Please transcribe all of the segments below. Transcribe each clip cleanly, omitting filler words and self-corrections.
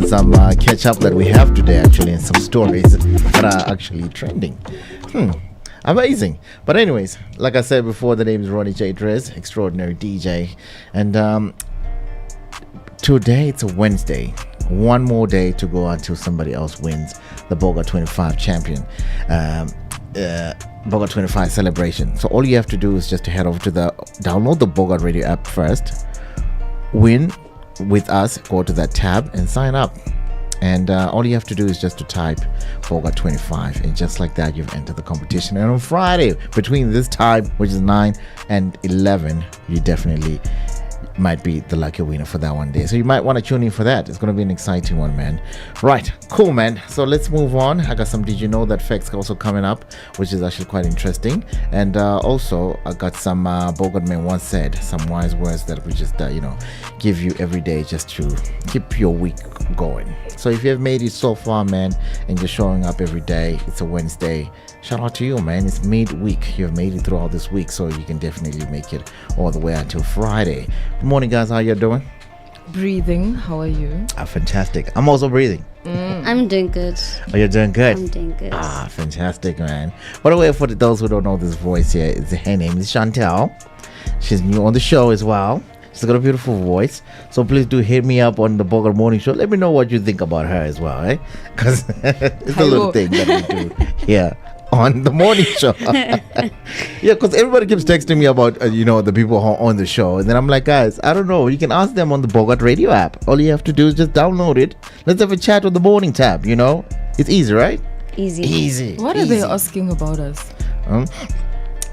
some catch up that we have today, actually, and some stories that are actually trending. Amazing. But anyways, like I said before, the name is Ronnie J. Drez, extraordinary DJ. And today it's a Wednesday. One more day to go until somebody else wins the Bogart 25 champion. Bogart 25 celebration. So all you have to do is just to head over to download the Bogart Radio app first, win with us, go to that tab and sign up. And all you have to do is just to type Bogart 25, and just like that you've entered the competition. And on Friday, between this time, which is 9 and 11, you definitely might be the lucky winner for that one day. So you might want to tune in for that. It's going to be an exciting one, man. Right, cool, man. So let's move on. I got some Did You Know That facts also coming up, which is actually quite interesting. And also I got some Bogart Man once said, some wise words that we just give you every day just to keep your week going. So if you have made it so far, man, and you're showing up every day, it's a Wednesday, shout out to you, man. It's midweek. You've made it through all this week, so you can definitely make it all the way until Friday. Good morning, guys. How you doing? Breathing. How are you? Fantastic. I'm also breathing. I'm doing good. Oh, you're doing good? I'm doing good. Fantastic, man. By the way, for those who don't know this voice here, her name is Chantel. She's new on the show as well. She's got a beautiful voice. So please do hit me up on the Bogart Morning Show. Let me know what you think about her as well, eh? Because it's a little thing that we do here on the morning show. Yeah, because everybody keeps texting me about the people who are on the show, and then I'm like, guys, I don't know, you can ask them on the Bogart Radio app. All you have to do is just download it. Let's have a chat on the morning tab. It's easy, right? Easy. What are they asking about us?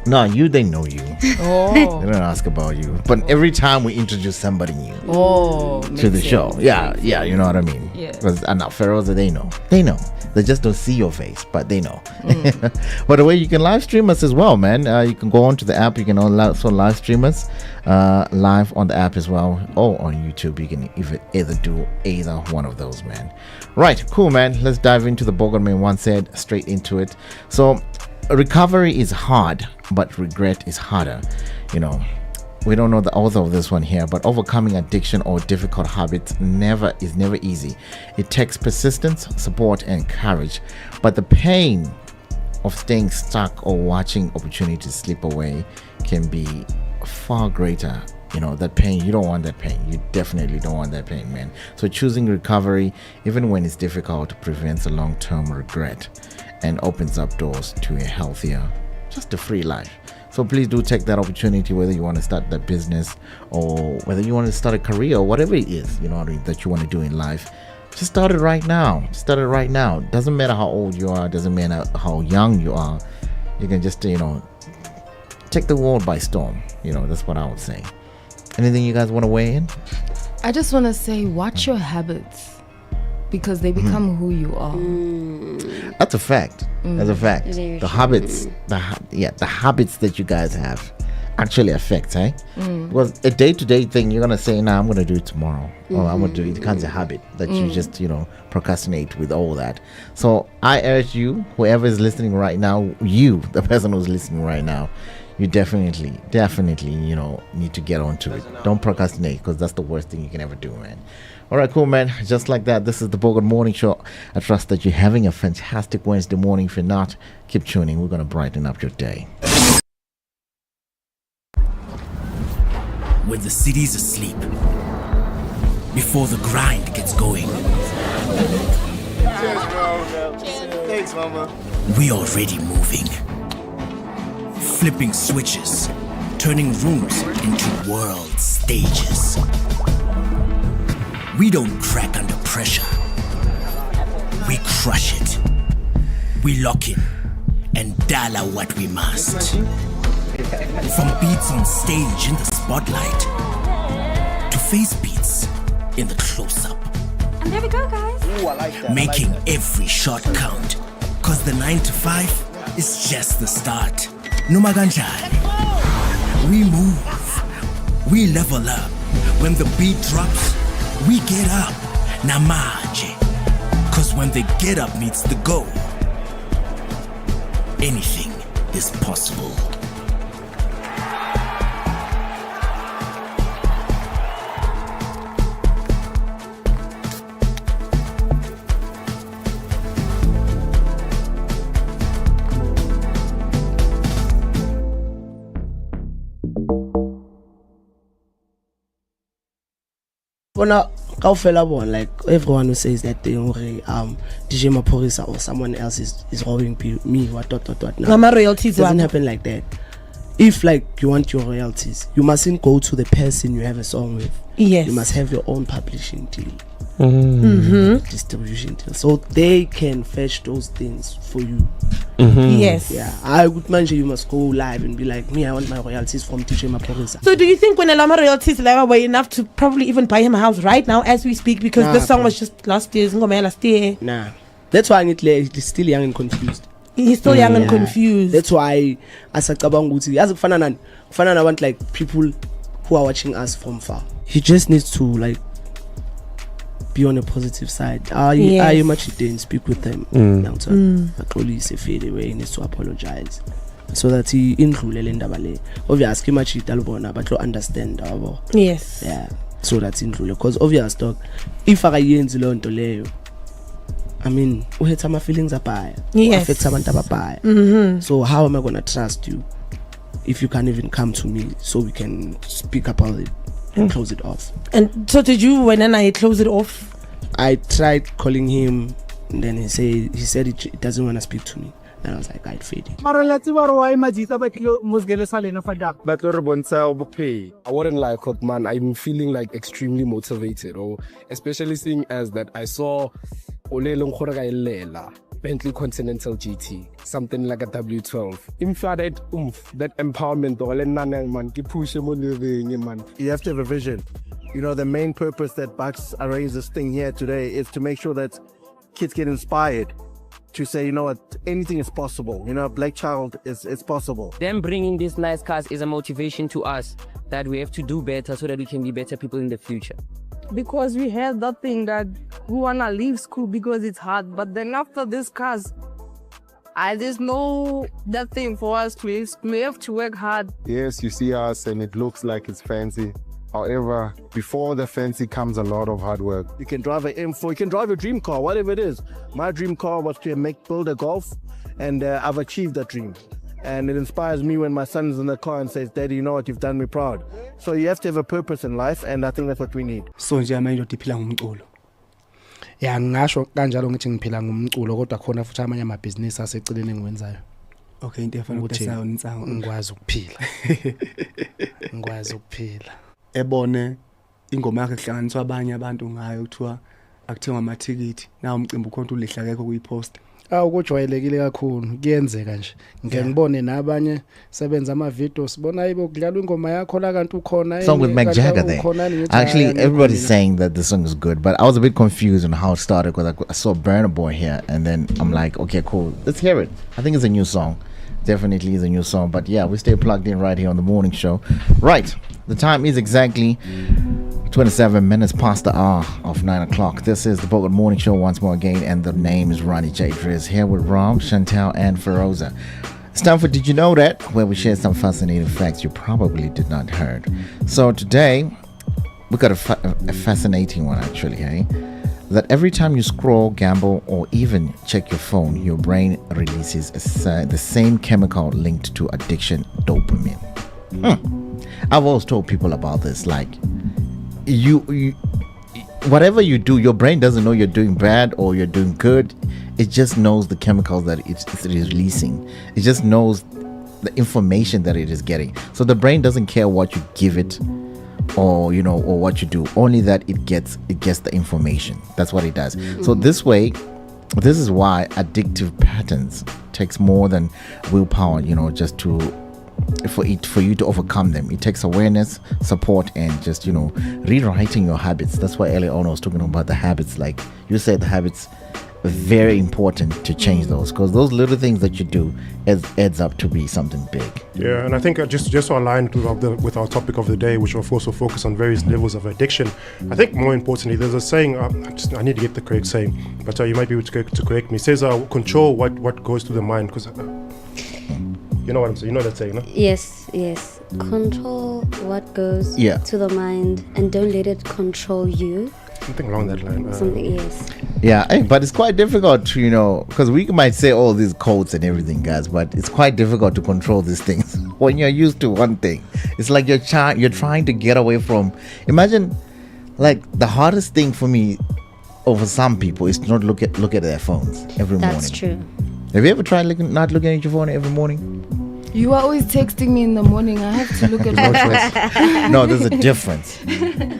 No, they know you. Oh. They don't ask about you. But every time we introduce somebody new to the show. Yeah, you know what I mean? Yeah. Because Pharaohs, they know. They just don't see your face, but they know. By the way, you can live stream us as well, man. You can go onto the app. You can also live stream us live on the app as well, or on YouTube. You can either do either one of those, man. Right, cool, man. Let's dive into the Bogart Man once said, straight into it. So, recovery is hard, but regret is harder. We don't know the author of this one here, but overcoming addiction or difficult habits is never easy. It takes persistence, support, and courage. But the pain of staying stuck or watching opportunities slip away can be far greater. That pain, you don't want that pain. You definitely don't want that pain, man. So choosing recovery, even when it's difficult, prevents a long-term regret and opens up doors to a healthier, just a free life. So please do take that opportunity, whether you want to start that business or whether you want to start a career or whatever it is, that you want to do in life. Just start it right now. Doesn't matter how old you are. Doesn't matter how young you are. You can just, take the world by storm. That's what I would say. Anything you guys want to weigh in? I just want to say, watch your habits, because they become who you are. That's a fact. That's a fact. The habits, the habits that you guys have actually affect, eh? Because a day-to-day thing, you're gonna say, "Nah, I'm gonna do it tomorrow," or "I'm gonna do it." It becomes a habit that you just, procrastinate with all that. So I urge you, whoever is listening right now, the person who's listening right now, you definitely, need to get onto it. Don't procrastinate, because that's the worst thing you can ever do, man. All right, cool, man. Just like that, this is the Bogart Morning Show. I trust that you're having a fantastic Wednesday morning. If you're not, keep tuning. We're going to brighten up your day. When the city's asleep, before the grind gets going. Cheers, bro. Thanks, mama. We already moving. Flipping switches, turning rooms into world stages. We don't crack under pressure. We crush it. We lock in and dial out what we must. From beats on stage in the spotlight to face beats in the close-up. And there we go, guys. Ooh, I like that. Making every shot count. Cause the 9 to 5 is just the start. Numaganjani. We move. We level up. When the beat drops, we get up. Namaje. Cause when the get up meets the go, anything is possible. Well, now, like everyone who says that thing, DJ Maphorisa or someone else is robbing me, what. No, my royalties doesn't happen like that. If like you want your royalties, you mustn't go to the person you have a song with. Yes. You must have your own publishing deal. Distribution deal. So they can fetch those things for you. Yes. Yeah. I would mention you must go live and be like, me, I want my royalties from DJ Maphorisa. So do you think when Lama royalties level were enough to probably even buy him a house right now as we speak? Because the song was just last year. Nah. That's why he's still young and confused. He's still young and confused. That's why as a kabanguti, as a fanana want like people who are watching us from far. He just needs to like be on a positive side. I much didn't speak with them. Police fade away, he needs to apologize. So that he include obviously much Talbona, but to understand our yes. Yeah. So that's include because obvious dog. If I learn to lay I mean, we had some feelings about yes. So how am I gonna trust you if you can't even come to me so we can speak about it and close it off? And so did you when I close it off? I tried calling him and then he said he doesn't want to speak to me. And I was like, I'd fade it. I wouldn't lie, man. I'm feeling like extremely motivated, or especially seeing as that I saw Bentley Continental GT, something like a W12. That empowerment, You have to have a vision. You know, the main purpose that Bucks arranged this thing here today is to make sure that kids get inspired to say, you know what, anything is possible. You know, Black Child is possible. Them bringing these nice cars is a motivation to us that we have to do better so that we can be better people in the future. Because we had that thing that we want to leave school because it's hard. But then after this cars, there's no that thing for us to leave. We have to work hard. Yes, you see us and it looks like it's fancy. However, before the fancy comes a lot of hard work. You can drive an M4, you can drive a dream car, whatever it is. My dream car was to build a Golf, and I've achieved that dream. And it inspires me when my son is in the car and says, Daddy, you know what, you've done me proud. So you have to have a purpose in life, and I think that's what we need. So nje manje ndiphila ngumculo. Ya ngasho kanjalo ngithi ngiphila ngumculo kodwa khona futhi amanye amabhizinisi aseceleni engiwenzayo. Okay, into efana ukutesa unsango ngikwazi ukuphila. Ngikwazi ukuphila. Ebone ingoma yakhe kuhlanganiswa abanye abantu ngayo kuthiwa akuthengwa amathikithi nawo umcimbi ukhona ulihla akekho kuyipost. Ukujwayelekile kakhulu kuyenzeka nje ngeke ngibone nabanye sebenza ama videos sibona ayibo kudlala ingoma yakho la kanti ukhona song with Mac Jagger there. Actually everybody's saying that the song is good, but I was a bit confused on how it started because I saw Burna Boy here and then I'm like, okay, cool, let's hear it. I think it's a new song. Definitely is a new song, but yeah, we stay plugged in right here on the morning show. Right, the time is exactly 27 minutes past the hour of 9 o'clock. This is the Bogart Morning Show once more again, and the name is Ronnie J. Driz, here with Rob, Chantel, and Feroza. It's time for Did You Know That, where we share some fascinating facts you probably did not heard. So today, we got a fascinating one actually, hey? That every time you scroll, gamble, or even check your phone, your brain releases the same chemical linked to addiction, dopamine. I've always told people about this, like, you whatever you do, your brain doesn't know you're doing bad or you're doing good. It just knows the chemicals that it is releasing. It just knows the information that it is getting. So the brain doesn't care what you give it or or what you do, only that it gets the information. That's what it does. So this is why addictive patterns takes more than willpower, just for you to overcome them. It takes awareness, support, and just rewriting your habits. That's why earlier on I was talking about the habits. Like you said, the habits are very important to change those, because those little things that you do adds up to be something big. Yeah, and I think just to align with our topic of the day, which will also focus on various levels of addiction, I think more importantly, there's a saying, I need to get the correct saying, but you might be able to correct me. It says, control what goes to the mind, because you know what I'm saying? You know that saying, no? Yes. Control what goes to the mind, and don't let it control you. Something along that line. Yes. Yeah, but it's quite difficult to, because we might say all these codes and everything, guys, but it's quite difficult to control these things when you're used to one thing. It's like you're trying to get away from. Imagine like the hardest thing for me over some people is to not look at their phones every morning. That's true. Have you ever tried not looking at your phone every morning? You are always texting me in the morning. I have to look at my phone. No, there's a difference.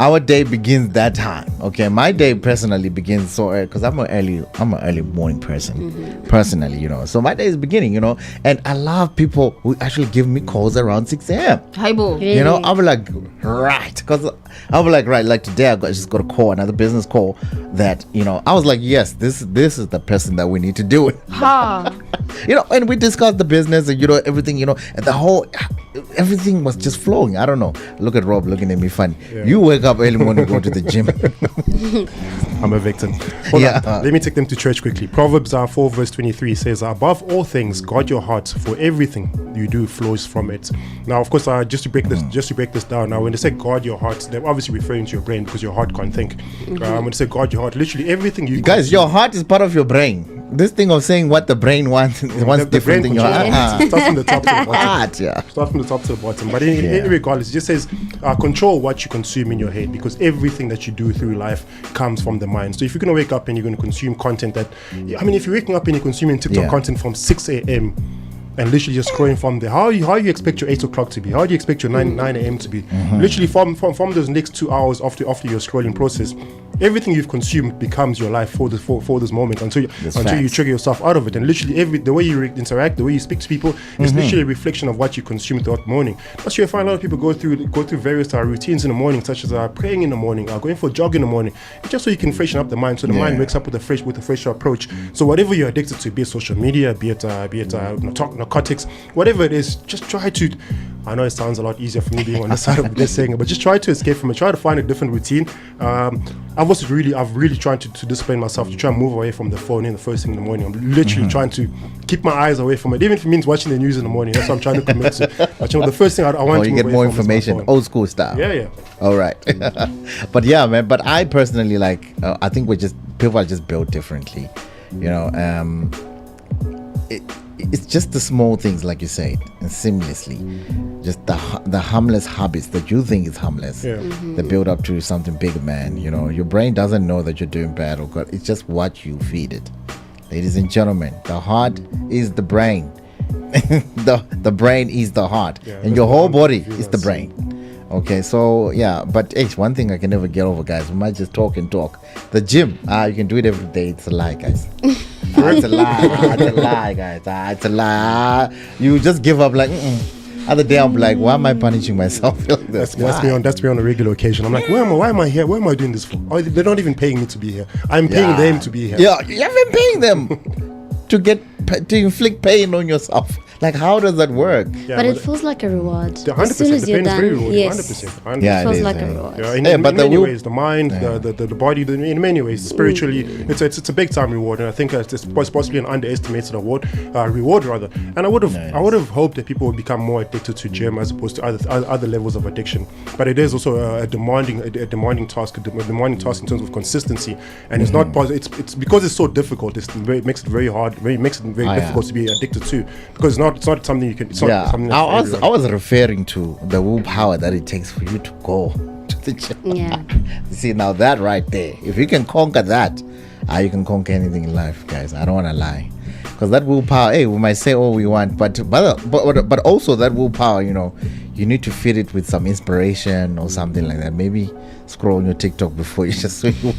Our day begins that time. Okay, my day personally begins so early because I'm an early morning person. Personally, you know. So my day is beginning, you know. And I love people who actually give me calls around 6 a.m. Hi, Bo. You know, I'll be like, right, because I'll be like, right, like today I just got a call, another business call that, you know, I was like, yes, this is the person that we need to do it. Ha. You know, and we discussed the business and, you know, everything, you know, and everything was just flowing. I don't know. Look at Rob looking at me funny. Yeah. You wake up early morning, go to the gym. I'm a victim. Hold on. Let me take them to church quickly. Proverbs 4 verse 23 says, above all things, guard your heart, for everything you do flows from it. Now, of course, just to break this down. Now, when they say guard your heart, they're obviously referring to your brain because your heart can't think. When they say guard your heart, literally everything you guys, your heart is part of your brain. This thing of saying what the brain wants different than your heart. Starts from the top to the bottom. Heart, yeah. Starts from the top to the bottom. But in regardless, it just says control what you consume in your head, because everything that you do through life comes from the mind. So if you're going to wake up and you're going to consume content that, I mean, if you're waking up and you're consuming TikTok content from 6 a.m. and literally just scrolling from there, how you expect your 8 o'clock to be? How do you expect your 9 a.m. to be? Literally from those next 2 hours after your scrolling process, everything you've consumed becomes your life for this moment until you trigger yourself out of it. And literally the way you interact, the way you speak to people is literally a reflection of what you consume throughout the morning. That's why you find a lot of people go through various routines in the morning, such as praying in the morning, going for a jog in the morning, just so you can freshen up the mind, so the mind wakes up with a fresher approach. So whatever you're addicted to, be it social media, be it narcotics, whatever it is, just try to. I know it sounds a lot easier for me being on the side of this saying it, but just try to escape from it. Try to find a different routine. I've really tried to discipline myself to try and move away from the phone in the first thing in the morning. I'm literally trying to keep my eyes away from it, even if it means watching the news in the morning. That's what I'm trying to commit to. But you know, the first thing I want to you get more information, old school style. Yeah. All right. But yeah, man. But I personally I think people are just built differently. You know, it's just the small things, like you said, and seamlessly, just the harmless habits that you think is harmless, that build up to something bigger, man. You know, your brain doesn't know that you're doing bad or good. It's just what you feed it. Ladies and gentlemen, the heart is the brain. the brain is the heart, and your whole body is the brain. Okay, so yeah, but it's one thing I can never get over, guys. We might just talk and talk. The gym, you can do it every day. It's a lie, guys. It's a lie, guys. It's a lie. You just give up like. Other day I'm like, why am I punishing myself like this? That's me on a regular occasion. I'm like, why am I here? What am I doing this for? Oh, they're not even paying me to be here. I'm paying them to be here. Yeah, you haven't paying them to inflict pain on yourself. Like, how does that work? Yeah, but it feels like a reward. 100%. As soon as you're done, yes. 100%. Yeah, it feels like a reward. Yeah, in many ways, the mind, the body, in many ways, spiritually, it's a big time reward, and I think it's possibly an underestimated reward. And I would have hoped that people would become more addicted to gym as opposed to other levels of addiction. But it is also a demanding task in terms of consistency, and it's not possible. It's because it's so difficult. It makes it very hard. Makes it very difficult to be addicted to, because it's not something you can. I was referring to the willpower that it takes for you to go to the gym. Yeah. You see, now that right there, if you can conquer that, you can conquer anything in life, guys. I don't want to lie, because that willpower, we might say all we want, but also that willpower, you know, you need to feed it with some inspiration or something like that. Maybe scroll on your TikTok before you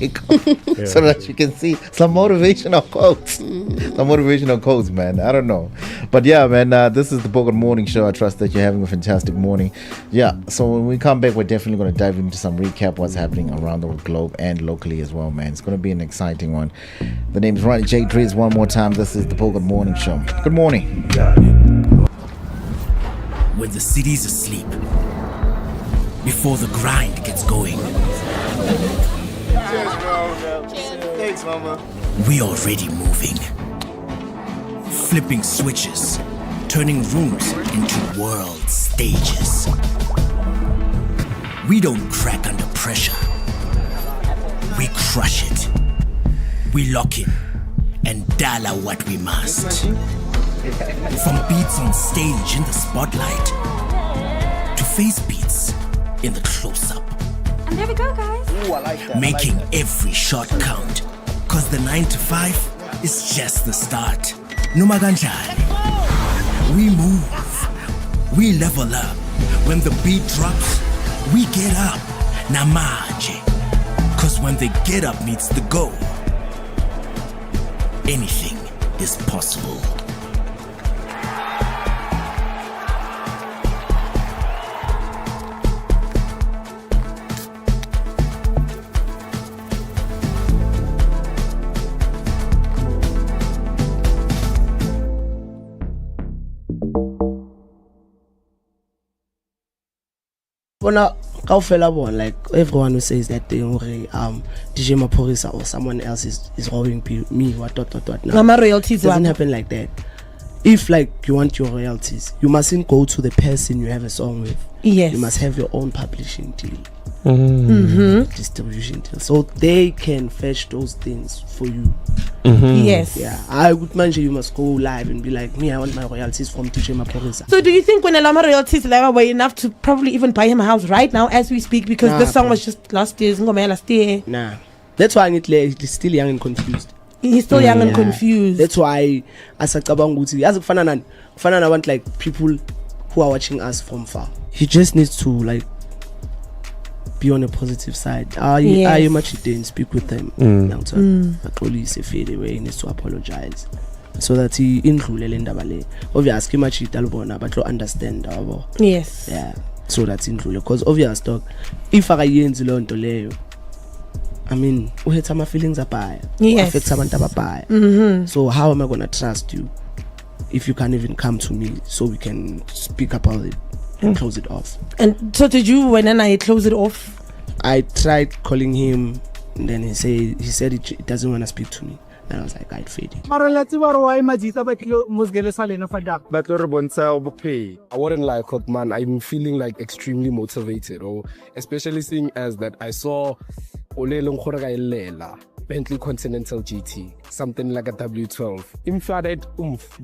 wake up, so that you can see some motivational quotes. Some motivational quotes, man. I don't know, but yeah, man. This is the Bogart Morning Show. I trust that you're having a fantastic morning. Yeah. So when we come back, we're definitely going to dive into some recap what's happening around the globe and locally as well, man. It's going to be an exciting one. The name is Ronnie J. Driz. One more time. This is the Bogart Morning Show. Good morning. When the city's asleep, before the grind gets going. Thanks, Mama. We already moving. Flipping switches, turning rooms into world stages. We don't crack under pressure. We crush it. We lock in and dial out what we must. From beats on stage in the spotlight to face beats in the close-up. And there we go, guys. Ooh, I like that. Making every shot count. Cause the 9 to 5 is just the start. Noma kanjani. We move. We level up. When the beat drops, we get up. Namaje. Cause when the get up meets the go, anything is possible. Bona kaofela bona, like everyone who says that thing DJ Maphorisa or someone else is robbing me what now. My royalties doesn't happen like that. If like you want your royalties, you mustn't go to the person you have a song with. Yes. You must have your own publishing deal. Distribution deal, so they can fetch those things for you. Yes. Yeah, I would mention you must go live and be like, me, I want my royalties from DJ Maphorisa. So do you think when Alama royalties were enough to probably even buy him a house right now as we speak, because the song was just last year? Nah, that's why he's still young and confused. He's still young and confused. That's why asacabanga ukuthi as kufana na want like people who are watching us from far. He just needs to like be on a positive side. Are you much didn't speak with them? Police fade away, he needs to apologize so that he indlule le ndaba le. Obviously much italbona but understand abo. Yes. Yeah. So that's indlule because obvious dog if akayenzi lo nto leyo, I mean, we had some feelings abaya. Yes. Affect abantu abaya. So how am I gonna trust you if you can't even come to me so we can speak about it and close it off? And so did you when I close it off? I tried calling him and then he said he doesn't want to speak to me. And I was like, I'd fade it. I wouldn't lie, man. I'm feeling like extremely motivated, especially seeing as that I saw Bentley Continental GT, something like a W12.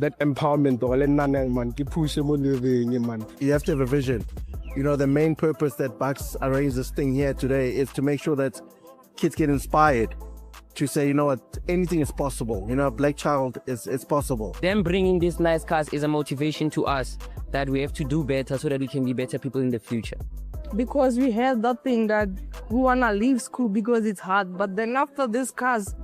That empowerment, you have to have a vision. You know, the main purpose that Bucks arranged this thing here today is to make sure that kids get inspired to say, you know what, anything is possible. You know, a black child is possible. Them bringing these nice cars is a motivation to us that we have to do better so that we can be better people in the future. Because we had that thing that we wanna leave school because it's hard, but then after this cars,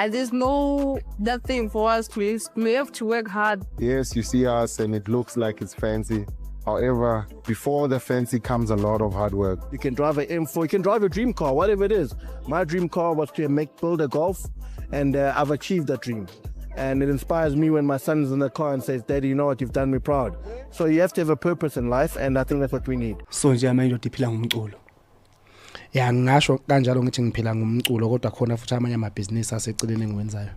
there's no that thing for us to use. We have to work hard. Yes, you see us and it looks like it's fancy. However, before the fancy comes a lot of hard work. You can drive an M4, you can drive your dream car, whatever it is. My dream car was to build a Golf, and I've achieved that dream. And it inspires me when my son's in the car and says, Daddy, you know what, you've done me proud. So you have to have a purpose in life, and I think that's what we need. So nje manje udiphila ngumculo. Ya ngisho kanjalo ngithi ngiphila ngumculo kodwa khona futhi amanye amabhizinisi aseceleni engiwenzayo.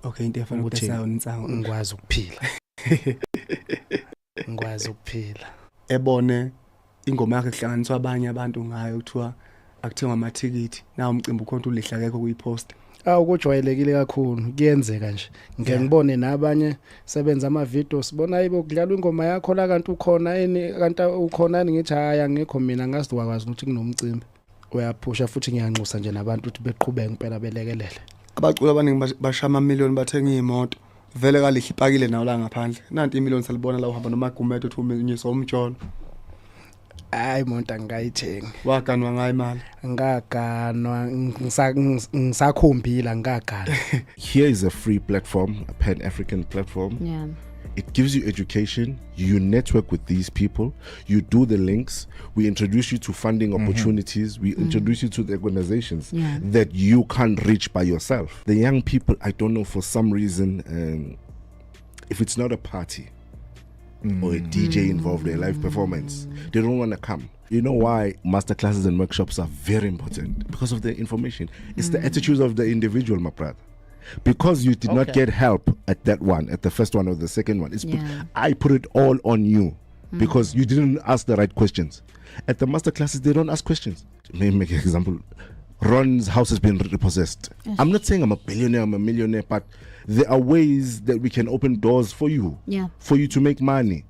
Okay, into efana ukuthenga unsango ngikwazi ukuphila. Ngikwazi ukuphila. Ebone ingoma yakhe kuhlanganiswa abanye abantu ngayo kuthiwa akuthengwa amathikithi. Na umcimbi ukhonto ulihla kekho kuyipost. Ukujwayelekile kakhulu kuyenzeka nje. Ngeke ngibone nabanye sebenza ama videos sibona ayibo kudlalwa ingoma yakho la kanti ukhona kanti ukhona ngithi haya ngekho mina ngazi wakwazi ukuthi kunomcimbi. Uyaphusha futhi ngiyanxusa nje nabantu ukuthi beqhubeke impela belekelele. Abaculi abaningi bashama amamiliyoni bathenga imoto. Vele kalihle ipakile nawo la ngaphandle. Nanti imiliyoni salibona la uhamba nomagumedo uthi umenyisa umtsholo. Hayi monta ngayithenga. Waganwa ngayo imali. Ngaganwa ngisakhombila ngagana. Here is a free platform, a Pan-African platform. Yeah. It gives you education. You network with these people. You do the links. We introduce you to funding opportunities. We introduce you to the organizations that you can't reach by yourself. The young people, I don't know, for some reason, if it's not a party or a DJ involved in a live performance, they don't want to come. You know why masterclasses and workshops are very important? Because of the information. It's the attitudes of the individual, my brother. Because you did not get help at that one, at the first one or the second one. I put it all on you because you didn't ask the right questions. At the masterclasses, they don't ask questions. Let me make an example. Ron's house has been repossessed. I'm not saying I'm a billionaire, I'm a millionaire, but there are ways that we can open doors for you, for you to make money.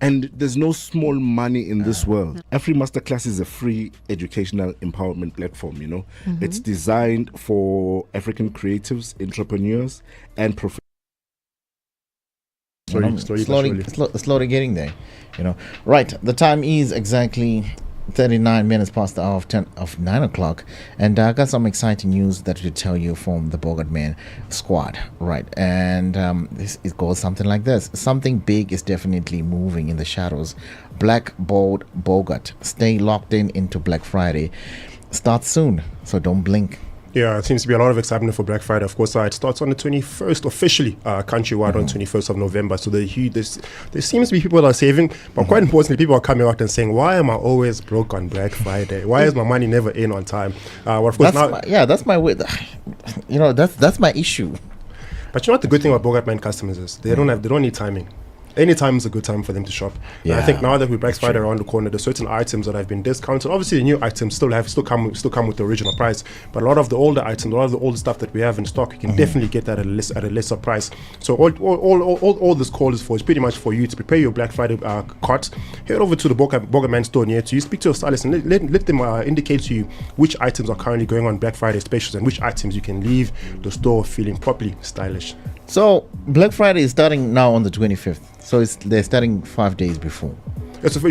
And there's no small money in this world. Every masterclass is a free educational empowerment platform, you know. It's designed for African creatives, entrepreneurs, and professionals. Slowly getting there, you know. Right, the time is exactly 39 minutes past the hour of 9 o'clock, and I got some exciting news that to tell you from the Bogart Man squad, right? And it goes something like this. Something big is definitely moving in the shadows. Black Bold Bogart. Stay locked into Black Friday. Starts soon, so don't blink. Yeah, it seems to be a lot of excitement for Black Friday. Of course, it starts on the 21st, officially, countrywide on 21st of November. So there seems to be people that are saving, but quite importantly, people are coming out and saying, why am I always broke on Black Friday? Why is my money never in on time? Well, of course, that's my way. You know, that's my issue. But you know what the good thing about Bogart Man customers is? They don't need timing. Any time is a good time for them to shop. Yeah, and I think now that we're Black Friday around the corner, there's certain items that have been discounted. Obviously, the new items still come with the original price, but a lot of the older items, a lot of the older stuff that we have in stock, you can definitely get that at a lesser price. So all this call is for is pretty much for you to prepare your Black Friday cart. Head over to the Bogart Man store near to you. Speak to your stylist and let them indicate to you which items are currently going on Black Friday specials and which items you can leave the store feeling properly stylish. So Black Friday is starting now on the 25th. So they're starting 5 days before. Some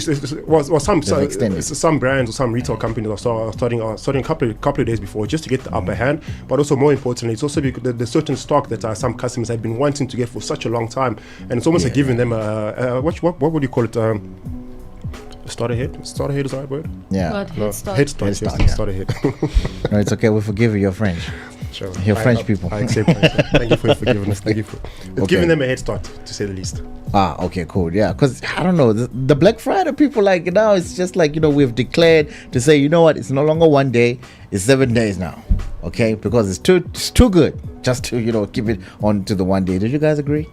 brands or some retail companies are starting a couple of days before just to get the upper hand. But also more importantly, it's also because there's certain stock that some customers have been wanting to get for such a long time, and it's almost like giving them what would you call it? Start ahead. Start ahead is the right word. Yeah. Head start. Start ahead. No, it's okay. We forgive you. You're French. Sure. You're French people. I accept. Thank you for your forgiveness. Thank you for giving them a head start, to say the least. Okay, cool. Yeah, because I don't know, the Black Friday people, like, now it's just like, you know, we've declared to say, you know what, it's no longer 1 day, it's 7 days now. Okay, because it's too good just to, you know, keep it on to the 1 day. Did you guys agree?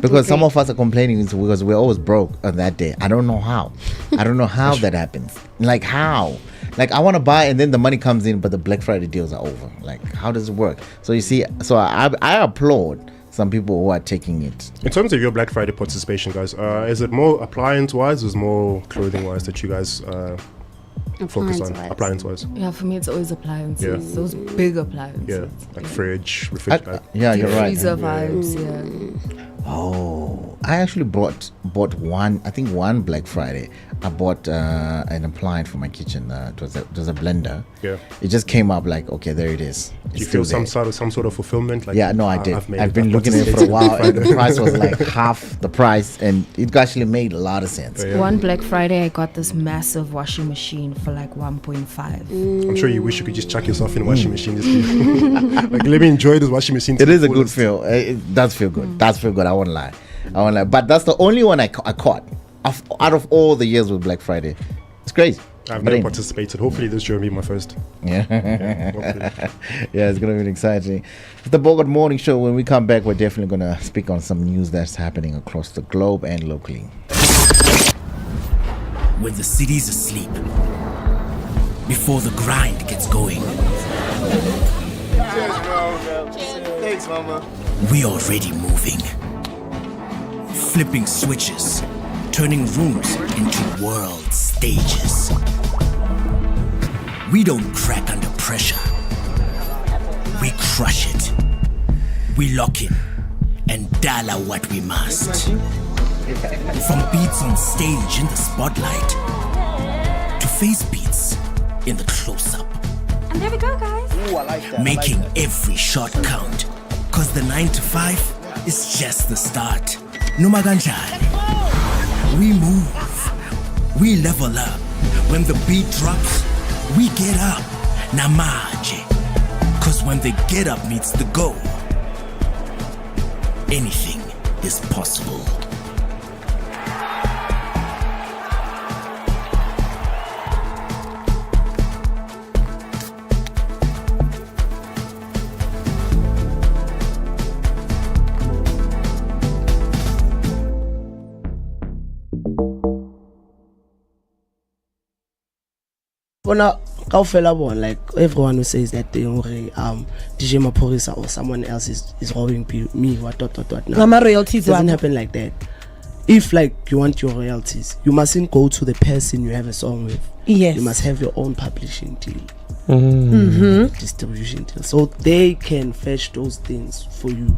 Because some of us are complaining because we're always broke on that day. I don't know how. I don't know how that happens. Like, how? Like, I want to buy and then the money comes in, but the Black Friday deals are over. Like, how does it work? So you see, so I applaud some people who are taking it. In terms of your Black Friday participation, guys, is it more appliance-wise or is it more clothing-wise that you guys focus on? Appliance-wise. Yeah, for me it's always appliances. Those big appliances. Yeah, like fridge, refrigerator. Yeah, you're right. Freezer vibes, yeah. Oh, I actually bought one Black Friday. I bought an appliance for my kitchen. It was a blender. Yeah. It just came up like, okay, there it is. Do you feel some sort of fulfillment? Like, yeah, no, I did. I've been looking at it for a while, and the price was like half the price, and it actually made a lot of sense. Yeah. One Black Friday, I got this massive washing machine for like 1.5. I'm sure you wish you could just chuck yourself in a washing machine. Like, let me enjoy this washing machine. It is a good feel. It does feel good. It does feel good. I won't lie. But that's the only one I caught out of all the years with Black Friday. It's crazy. I've never participated. Hopefully this year will be my first. Yeah. Yeah, it's going to be exciting. It's the Bogart Morning Show. When we come back, we're definitely going to speak on some news that's happening across the globe and locally. When the city's asleep, before the grind gets going. Cheers, bro. Thanks, mama. We already moving. Flipping switches, turning rooms into world stages. We don't crack under pressure. We crush it. We lock in and dial out what we must. From beats on stage in the spotlight to face beats in the close-up. And there we go, guys. Ooh, I like that. Making every shot count. Cause the 9 to 5 is just the start. Noma kanjani. We move. We level up. When the beat drops, we get up. Namaje. Cause when the get up meets the go, anything is possible. Bona kaufela bon, like everyone who says that they DJ Maporisa or someone else is robbing me, what. Mama royalties doesn't happen like that. if like you want your royalties, you mustn't go to the person you have a song with. Yes. You must have your own publishing deal. Mm-hmm. Distribution deal. So they can fetch those things for you.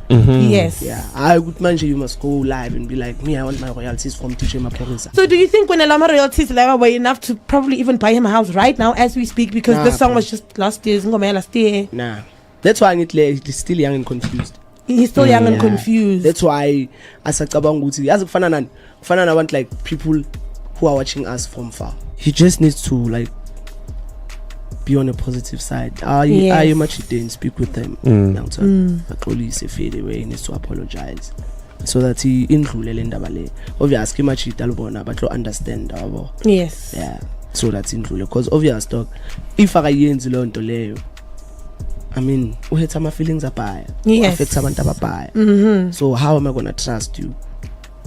Yes. Yeah. I would mention you must go live and be like, me, I want my royalties from DJ Matlala. So do you think when Elama royalties were enough to probably even buy him a house right now as we speak, because this song was just last year? Nah. That's why he's still young and confused. He's still young and confused. That's why asacabanga ukuthi yazi kufana nabantu like people who are watching us from far. He just needs to like be on a positive side. Are you much didn't speak with them? He fade away, he needs to apologize so that he indlulele indaba le. Obviously much italubona but to understand abo. Yes. Yeah. So that's indlule because obvious dog if akayenzi lo nto leyo, I mean, we had some feelings abaya. Yes. So how am I gonna trust you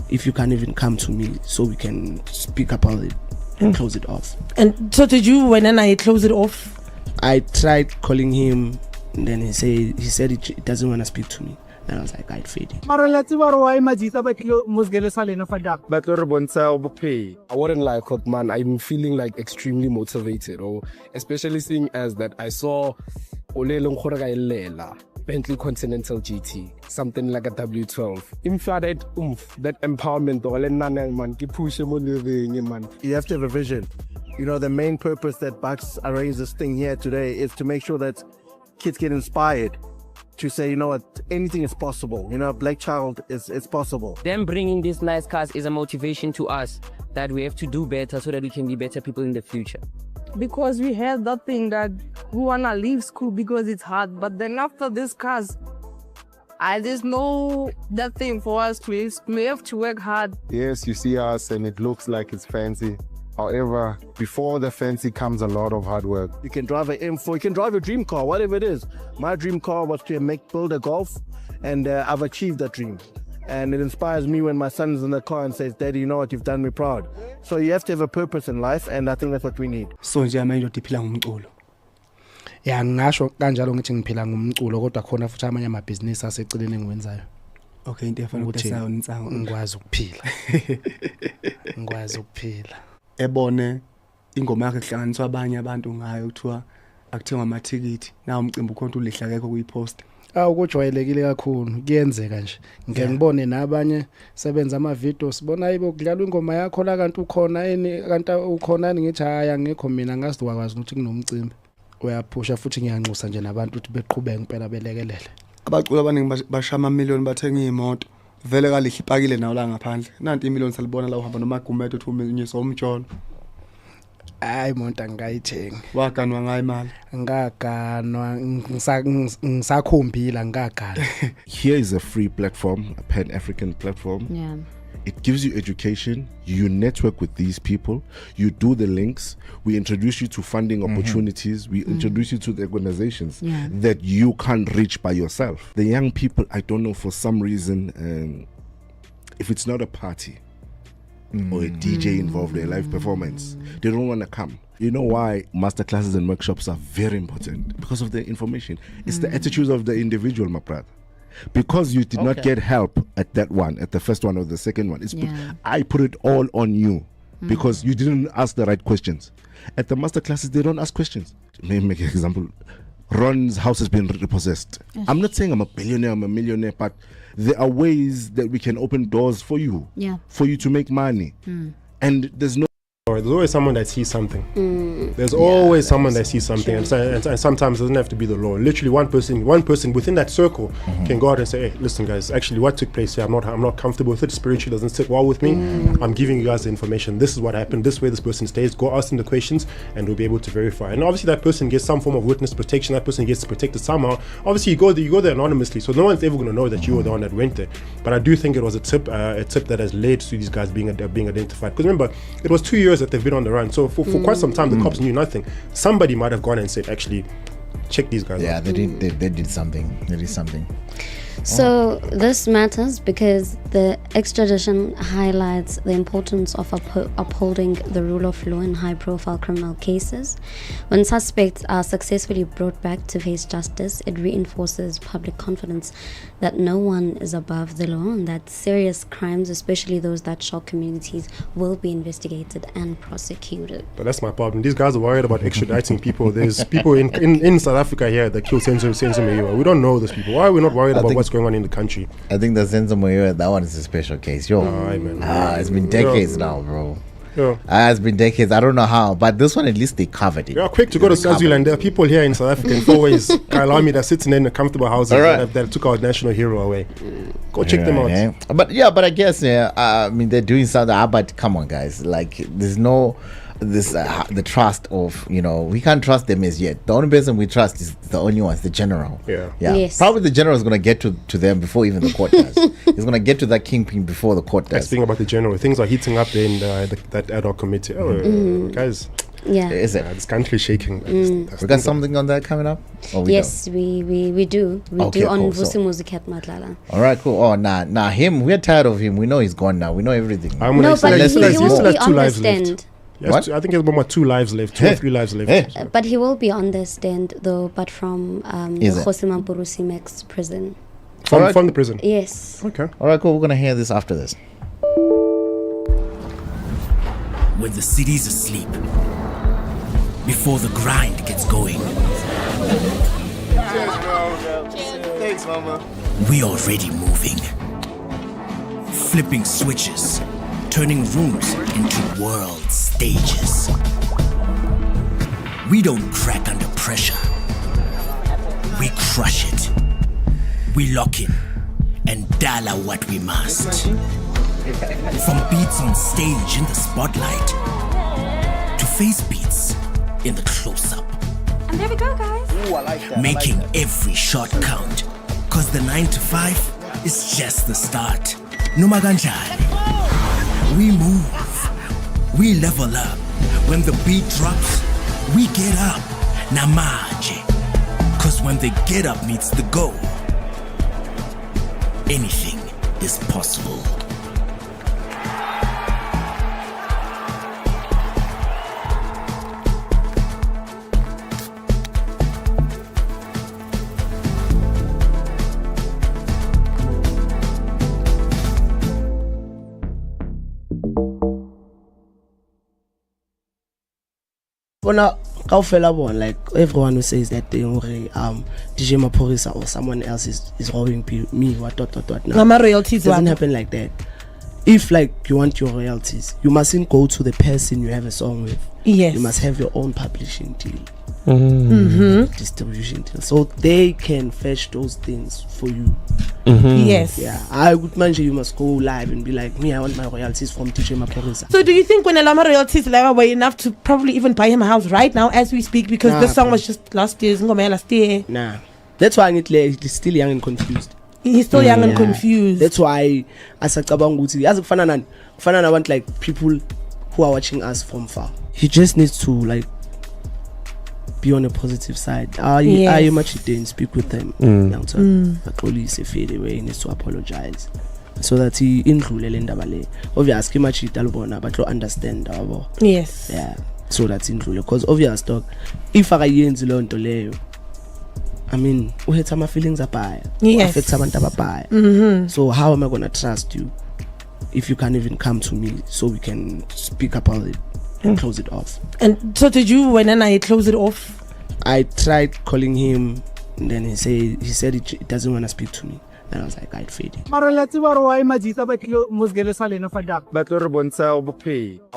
if you can't even come to me so we can speak about it and close it off? And so did you when I close it off? I tried calling him and then he said it doesn't want to speak to me. And I was like, I'd fade it. I wouldn't lie, man. I'm feeling like extremely motivated, or especially seeing as that I saw Bentley Continental GT, something like a W12. That empowerment, man. You have to have a vision. You know, the main purpose that Bucks arranged this thing here today is to make sure that kids get inspired to say, you know what, anything is possible. You know, a black child is possible. Them bringing these nice cars is a motivation to us that we have to do better so that we can be better people in the future. Because we had that thing that we wanna leave school because it's hard, but then after this cars, there's no that thing for us to use. We have to work hard. Yes, you see us and it looks like it's fancy. However, before the fancy comes a lot of hard work. You can drive an M4, you can drive a dream car, whatever it is. My dream car was to build a Golf, and I've achieved that dream. And it inspires me when my son's in the car and says, Daddy, you know what, you've done me proud. So you have to have a purpose in life, and I think that's what we need. So nje manje udiphila ngumculo. Ya ngasho kanjalo ngithi ngiphila ngumculo kodwa khona futhi amanye amabhizinisi aseceleni engiwenzayo. Okay, into efana ukutesa unsango ngikwazi ukuphila. Ngikwazi ukuphila. Ebone ingoma yakhe kuhlanganiswa abanye abantu ngayo kuthiwa akuthengwa amathikithi na umcimbi ukhonto ulihla akekho kuyipost. Ukujwayelekile kakhulu kuyenzeka nje. Ngeke ngibone nabanye sebenza ama videos sibona ayibo kudlalwa ingoma yakho la kanti ukhona kanti ukhona ngithi haya ngekho mina ngazi wakwazi ukuthi kunomcimbi. Uyaphusha futhi ngiyanxusa nje nabantu ukuthi beqhubeke impela belekelele. Abaculi abaningi bashama amamiliyoni bathenga imoto. Vele kalihle ipakile nawo la ngaphandle. Nanti imiliyoni salibona la uhamba noma gumeto uthi uminyisa umtsholo. Hayi monta ngayithenga. Waganwa ngayo imali. Ngaganwa ngisakhumbila ngagana. Here is a free platform, a Pan-African platform. Yeah. It gives you education. You network with these people. You do the links. We introduce you to funding opportunities. We introduce you to the organizations that you can't reach by yourself. The young people, I don't know, for some reason, if it's not a party or a DJ involved in a live performance, they don't want to come. You know why masterclasses and workshops are very important? Because of the information. It's the attitudes of the individual, my brother. Because you did not get help at that one, at the first one or the second one. I put it all on you because you didn't ask the right questions. At the masterclasses, they don't ask questions. Let me make an example. Ron's house has been repossessed. I'm not saying I'm a billionaire, I'm a millionaire, but there are ways that we can open doors for you, for you to make money. And there's always someone that sees something. There's always someone that sees something, and sometimes it doesn't have to be the law. Literally, one person within that circle can go out and say, "Hey, listen, guys. Actually, what took place here, I'm not comfortable with it. Spiritually, doesn't sit well with me. I'm giving you guys the information. This is what happened. This way, this person stays. Go ask them the questions, and we'll be able to verify. And obviously, that person gets some form of witness protection. That person gets protected somehow. Obviously, you go there anonymously, so no one's ever going to know that you were the one that went there. But I do think it was a tip that has led to these guys being identified. Because remember, it was 2 years that they've been on the run. So for quite some time, the cops knew nothing. Somebody might have gone and said, actually, check these guys out. They did something. They did something. So this matters because the extradition highlights the importance of upholding the rule of law in high-profile criminal cases. When suspects are successfully brought back to face justice, it reinforces public confidence that no one is above the law and that serious crimes, especially those that shock communities, will be investigated and prosecuted. But that's my problem. These guys are worried about extraditing people. There's people in South Africa here that killed Senzo Mchunu. We don't know those people. Why are we not worried about what's going on in the country? I think the Senzo Mchunu, that one is a special case. It's been decades now, bro. It's been decades. I don't know how, but this one at least they covered it. Yeah, quick to go to Swaziland. There are people here in South Africa in 4 ways. Kailami that sits in comfortable houses that took our national hero away. Go check them out. Yeah. But I guess I mean they're doing something. But come on, guys, like there's no the trust of we can't trust them as yet. The only person we trust is the only one, the general. Yeah. Yes. Probably the general is going to get to them before even the court does. He's going to get to that kingpin before the court does. Speaking about the general, things are heating up in that ad hoc committee. Guys. Yeah. Is it? This country is shaking. We got something on that coming up? Yes, we do. We do on cool. Vusi Music at Matlala. All right, cool. Oh, nah, him. We're tired of him. We know he's gone now. We know everything. No, but he will be on the stand. Yes, I think he has about 2 lives left, 2 or 3 lives left. But he will be on the stand though, but from the Khosima Burusimex prison. From the prison? Yes. Okay. All right, cool. We're going to hear this after this. When the city's asleep, before the grind gets going. Cheers, bro. Thanks, mama. We already moving. Flipping switches. Turning rooms into world stages. We don't crack under pressure. We crush it. We lock in and dollar what we must. From beats on stage in the spotlight to face beats in the close-up. And there we go, guys. Ooh, I like that. Making every shot count. Cause the 9 to 5 is just the start. Numaganjani. We move, we level up. When the beat drops, we get up. Namaje. Cause when the get up meets the go, anything is possible. Like everyone who says that thing, DJ Maphorisa or someone else is robbing me, what. Now, my royalties doesn't happen like that. If like you want your royalties, you mustn't go to the person you have a song with. Yes. You must have your own publishing deal. Distribution deal, so they can fetch those things for you. Yes. Yeah, I would mention you must go live and be like, me, I want my royalties from DJ Maphorisa. So do you think when Elama royalties level were enough to probably even buy him a house right now as we speak, because the song was just last year? Nah, that's why he's still young and confused. He's still young and confused. That's why as a Kufana want like people who are watching us from far. He just needs to like be on a positive side. I much didn't speak with them. But only say fade away. He needs to apologize so that he include Lendabale. Obviously, much Italbona, but to understand our. Yes. Yeah. So that's included because obvious talk. If I use learn to lay, I mean, we had some feelings apart. Yes. Affect some apart. So how am I gonna trust you if you can't even come to me so we can speak about it and close it off? And so did you when I close it off? I tried calling him and then he said he doesn't want to speak to me. And I was like, I'd fade it. I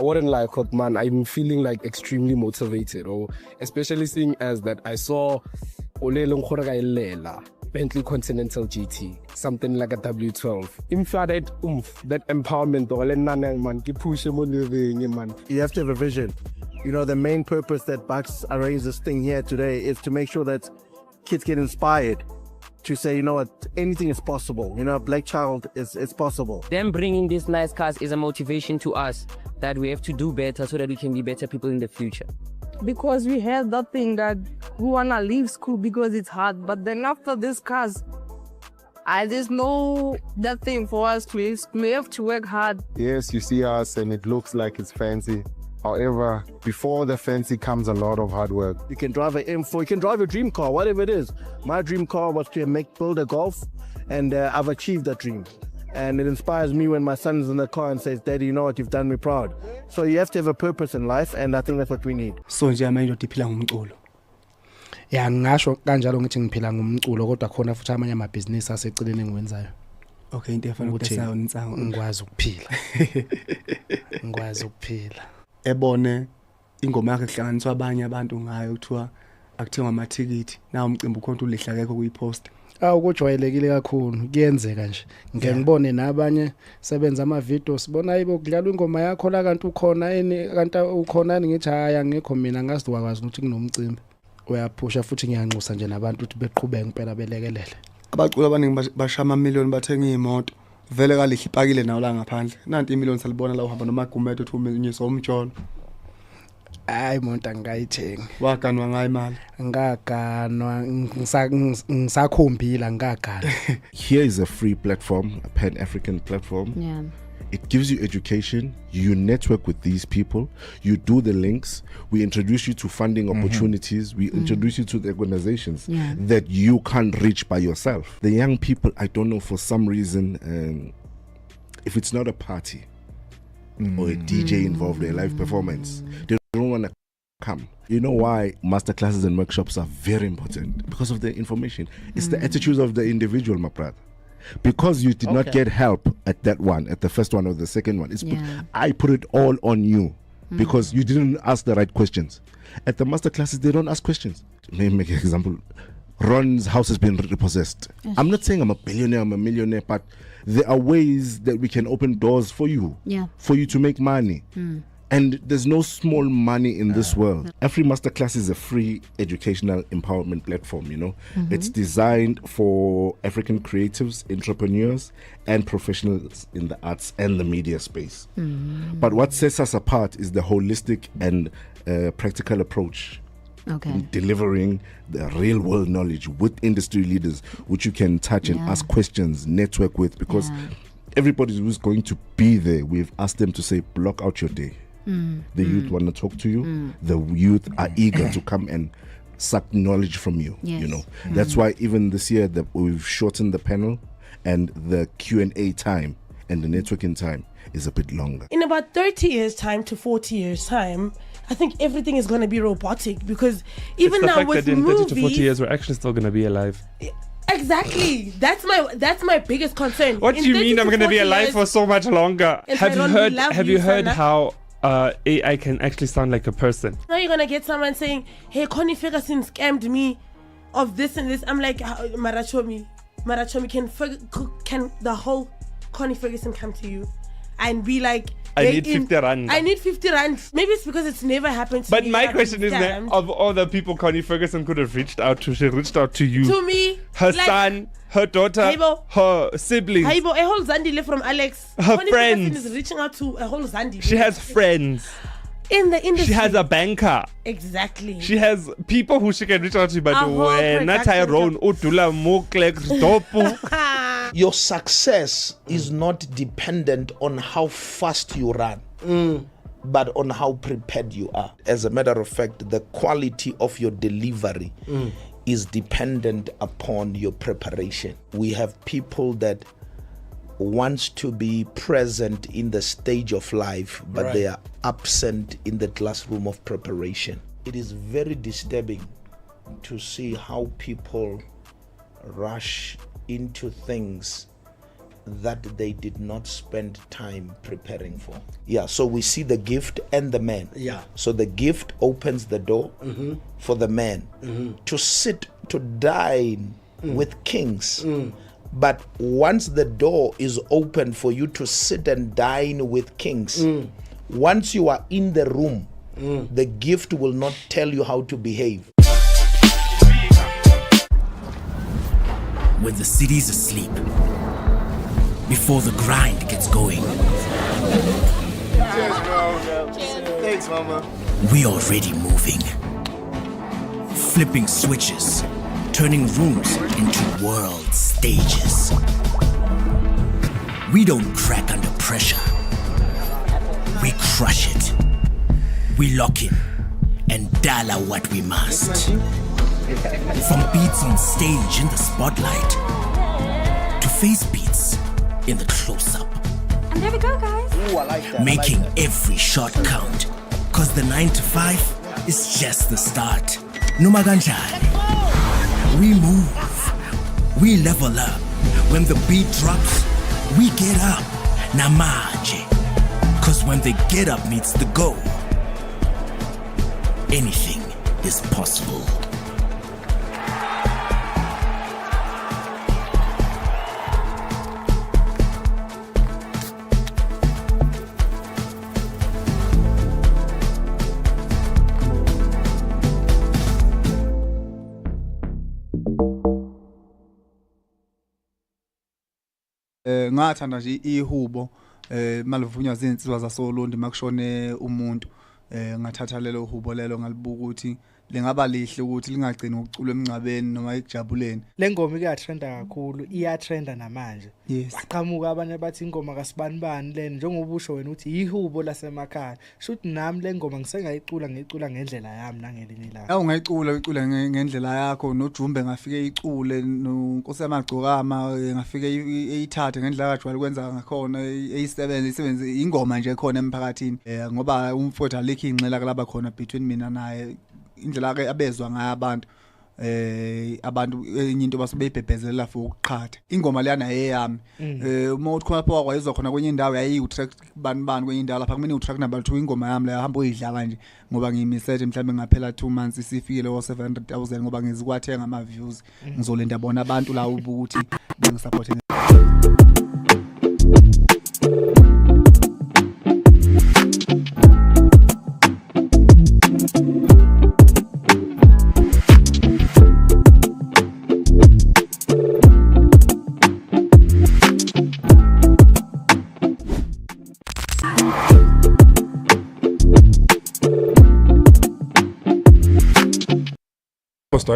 wouldn't lie, man. I'm feeling like extremely motivated, especially seeing as that I saw Bentley Continental GT, something like a W12. That empowerment, man. You have to have a vision. You know, the main purpose that Bucks arranged this thing here today is to make sure that kids get inspired to say, you know what, anything is possible. You know, Black Child is possible. Them bringing these nice cars is a motivation to us that we have to do better so that we can be better people in the future. Because we had that thing that we want to leave school because it's hard. But then after these cars, There's no that thing for us to use. We have to work hard. Yes, you see us and it looks like it's fancy. However, before the fancy comes a lot of hard work. You can drive an M4, you can drive a dream car, whatever it is. My dream car was to build a Golf, and I've achieved that dream. And it inspires me when my son's in the car and says, Daddy, you know what, you've done me proud. So you have to have a purpose in life, and I think that's what we need. So nje manje udiphila ngumculo. Ya ngisho kanjalo ngithi ngiphila ngumculo kodwa khona futhi amanye amabhizinisi aseceleni engiwenzayo. Okay, into efana ukuthenga unsango ngikwazi ukuphila. Ngikwazi ukuphila. Ebone ingoma yakhe kuhlanganiswa abanye abantu ngayo kuthiwa akuthengwa amathikithi na umcimbi ukhona ulihla akekho kuyipost. Ukujwayelekile kakhulu kuyenzeka nje. Ngeke ngibone nabanye sebenza ama videos sibona ayibo kudlalwa ingoma yakho la kanti ukhona kanti ukhona ngithi haya ngekho mina ngazi wakwazi ukuthi kunomcimbi. Uyaphusha futhi ngiyanxusa nje nabantu ukuthi beqhubeke impela belekelele. Abaculi abaningi bashama amamiliyoni bathenga imoto. Vele kalihle ipakile nawo la ngaphandle. Nanti imiliyoni salibona la uhamba noma gumeto uthi unyisa umtsholo. Hayi imoto angayithengi. Waganwa ngayo imali. Ngaganwa ngisakhombila ngaganwa. Here is a free platform, a Pan-African platform. Yeah. It gives you education. You network with these people. You do the links. We introduce you to funding opportunities. We introduce you to the organizations that you can't reach by yourself. The young people, I don't know, for some reason, if it's not a party or a DJ involved in a live performance, they don't want to come. You know why masterclasses and workshops are very important? Because of the information. It's the attitudes of the individual, my brother. Because you did not get help at that one, at the first one or the second one. I put it all on you because you didn't ask the right questions. At the master classes, they don't ask questions. Let me make an example. Ron's house has been repossessed. Yes. I'm not saying I'm a billionaire, I'm a millionaire, but there are ways that we can open doors for you, for you to make money. And there's no small money in this world. Every masterclass is a free educational empowerment platform, you know. It's designed for African creatives, entrepreneurs, and professionals in the arts and the media space. But what sets us apart is the holistic and practical approach. In delivering the real world knowledge with industry leaders, which you can touch and ask questions, network with, because everybody who's going to be there, we've asked them to say, block out your day. The youth want to talk to you. The youth are eager to come and suck knowledge from you. You know, that's why even this year that we've shortened the panel and the Q&A time and the networking time is a bit longer. In about 30 years time to 40 years time, I think everything is going to be robotic, because even it's the now fact with that in movies, 30 to 40 years we're actually still going to be alive. Exactly. That's my biggest concern. What do you mean I'm going to be alive for so much longer? Have you heard how AI can actually sound like a person? Now you're gonna get someone saying, "Hey, Connie Ferguson scammed me of this and this." I'm like, Marachomi, can the whole Connie Ferguson come to you and be like, I need 50 rand. I need 50 rand. Maybe it's because it's never happened to me. But my question is that of all the people Connie Ferguson could have reached out to, she reached out to you. To me. Her son, her daughter, her siblings. A whole Zandile from Alex. Her Connie friends. Ferguson is reaching out to a whole Zandile. She has friends. In the industry. She has a banker. Exactly. She has people who she can reach out to, but not Tyrone, Utula, Moklek, Dopu. Your success is not dependent on how fast you run, but on how prepared you are. As a matter of fact, the quality of your delivery is dependent upon your preparation. We have people that wants to be present in the stage of life, but they are absent in the classroom of preparation. It is very disturbing to see how people rush into things that they did not spend time preparing for. So we see the gift and the man. So the gift opens the door for the man to sit to dine with kings. But once the door is open for you to sit and dine with kings, once you are in the room, the gift will not tell you how to behave. When the city's asleep, before the grind gets going, Cheers, bro. Thanks, mama. we already moving. Flipping switches, turning rooms into worlds. stages. We don't crack under pressure. We crush it. We lock in and dollar what we must. From beats on stage in the spotlight to face beats in the close-up. And there we go, guys. Ooh, I like that. Making I like that. every shot count. Cause the 9 to 5 is just the start. Noma kanjani. We move. We level up. When the beat drops, we get up. Namanje. Cause when the get up meets the go, anything is possible. Ngathanda nje ihubo malivunywa izinsizwa zasolundi makushone umuntu ngathatha lelo hubo lelo ngalibuka ukuthi lengaba lihle ukuthi lingagcini ukucula emncabeni noma ekujabuleni. Lengoma iyatrenda kakhulu, iyatrenda namanje. Baqhamuka abanye bathi ingoma kaSibanibani lena njengoba usho wena uthi ihubo lasemakhaya. Shuthi nami lengoma ngisengayicula ngicula ngendlela yami nangelinye ilanga. Awu ngayicula ngendlela yakho noJumbe ngafike icule noNkosi yamagcokama ngafike eyithathe ngendlela kajwayele kwenza ngakhona isebenze ingoma nje khona emphakathini ngoba umfowethu alikho inxela kalaba khona between mina naye indlela ke abezwa ngayo abantu enye into basebeyibhebhezelela for ukuqhatha ingoma leyana eyami uma uthi khona pha kwayizwa khona kwenye indawo yayi-track bani kwenye indawo lapha kumina utrack number 2 ingoma yami leyo hamba uyidlala nje ngoba ngiyimisethe mhlawumbe ngaphela 2 months isifikile o 700,000 ngoba ngizikwathenga ama views ngizolinda bona abantu la ukuthi bengisupport.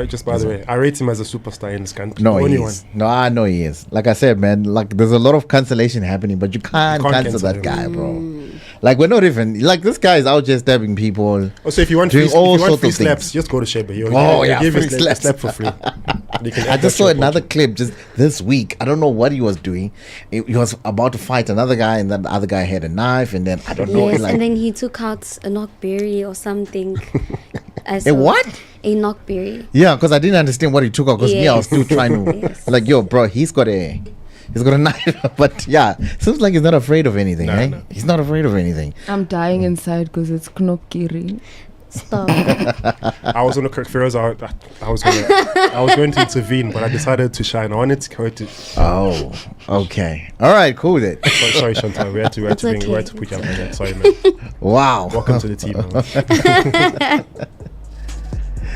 Just by the way, I rate him as a superstar in this country. No, he is. No, I know he is. Like I said, man, like there's a lot of cancellation happening, but you can't cancel that guy, bro. Like we're not even like this guy is out just stabbing people. Oh, so if you want free slaps, just go to Sheba. Yeah, give free a slap for free. I just saw another clip just this week. I don't know what he was doing. He was about to fight another guy, and then the other guy had a knife, and then I don't know. Yes, and then he took out a knockberry or something. A what? A knockberry. Yeah, because I didn't understand what he took out. Because me, I was still trying to like, yo, bro, he's got a knife. But yeah, seems like he's not afraid of anything, right? No. He's not afraid of anything. I'm dying inside because it's knockberry. Stop. I was on the correct Feroz. I was going to intervene, but I decided to shine. I wanted to correct it. Oh, okay. All right, cool then. Sorry, Chantal. We had to put you up there. Sorry, man. Wow. Welcome to the team, man.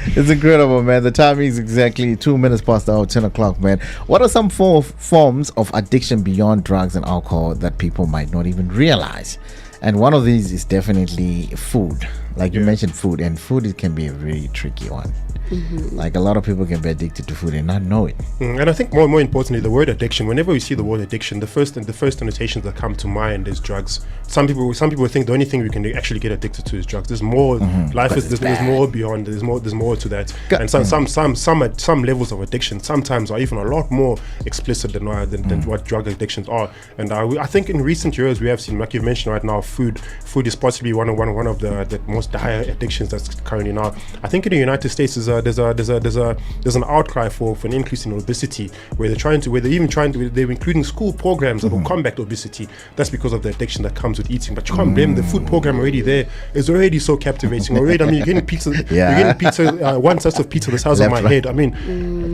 It's incredible, man. The time is exactly 2 minutes past the hour, 10 o'clock, man. What are some forms of addiction beyond drugs and alcohol that people might not even realize? And one of these is definitely food. Like you mentioned food, and food it can be a very tricky one. Mm-hmm. Like a lot of people can be addicted to food and not know it. And I think more importantly, the word addiction. Whenever we see the word addiction, the first annotations that come to mind is drugs. Some people think the only thing we can actually get addicted to is drugs. There's more. Life is there's more beyond. There's more to that. And some levels of addiction sometimes are even a lot more explicit than what drug addictions are. And I think in recent years we have seen, like you've mentioned right now, food is possibly one of the most higher addictions that's currently now. I think in the United States there's an outcry for an increase in obesity, where they're including school programs that will combat obesity. That's because of the addiction that comes with eating. But you can't blame the food program already there. It's already so captivating. Already, I mean, you're getting pizza. You're getting pizza. One slice of pizza the size of my head. I mean,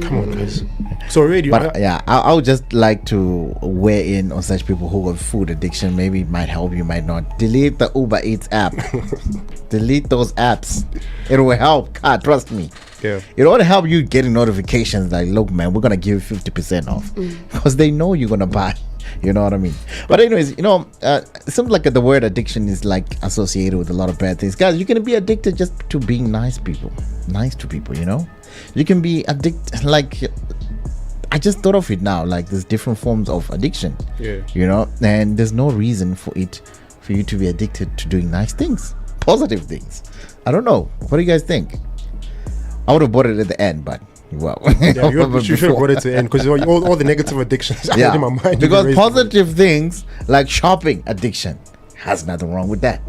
come on, guys. So already. But I would just like to weigh in on such people who have food addiction. Maybe it might help you, might not. Delete the Uber Eats app. Delete those apps. It will help. God, trust me. Yeah. It ought to help you getting notifications like, look, man, we're gonna give you 50% off, because they know you're gonna buy. You know what I mean? But anyways, it seems like the word addiction is like associated with a lot of bad things. Guys, you can be addicted just to being nice to people. You can be addicted. Like, I just thought of it now. Like there's different forms of addiction. Yeah. You know, and there's no reason for you to be addicted to doing nice things, positive things. I don't know. What do you guys think? I would have bought it at the end, but well, yeah, you should have brought it to the end because all the negative addictions are in my mind. Because positive things like shopping addiction has nothing wrong with that.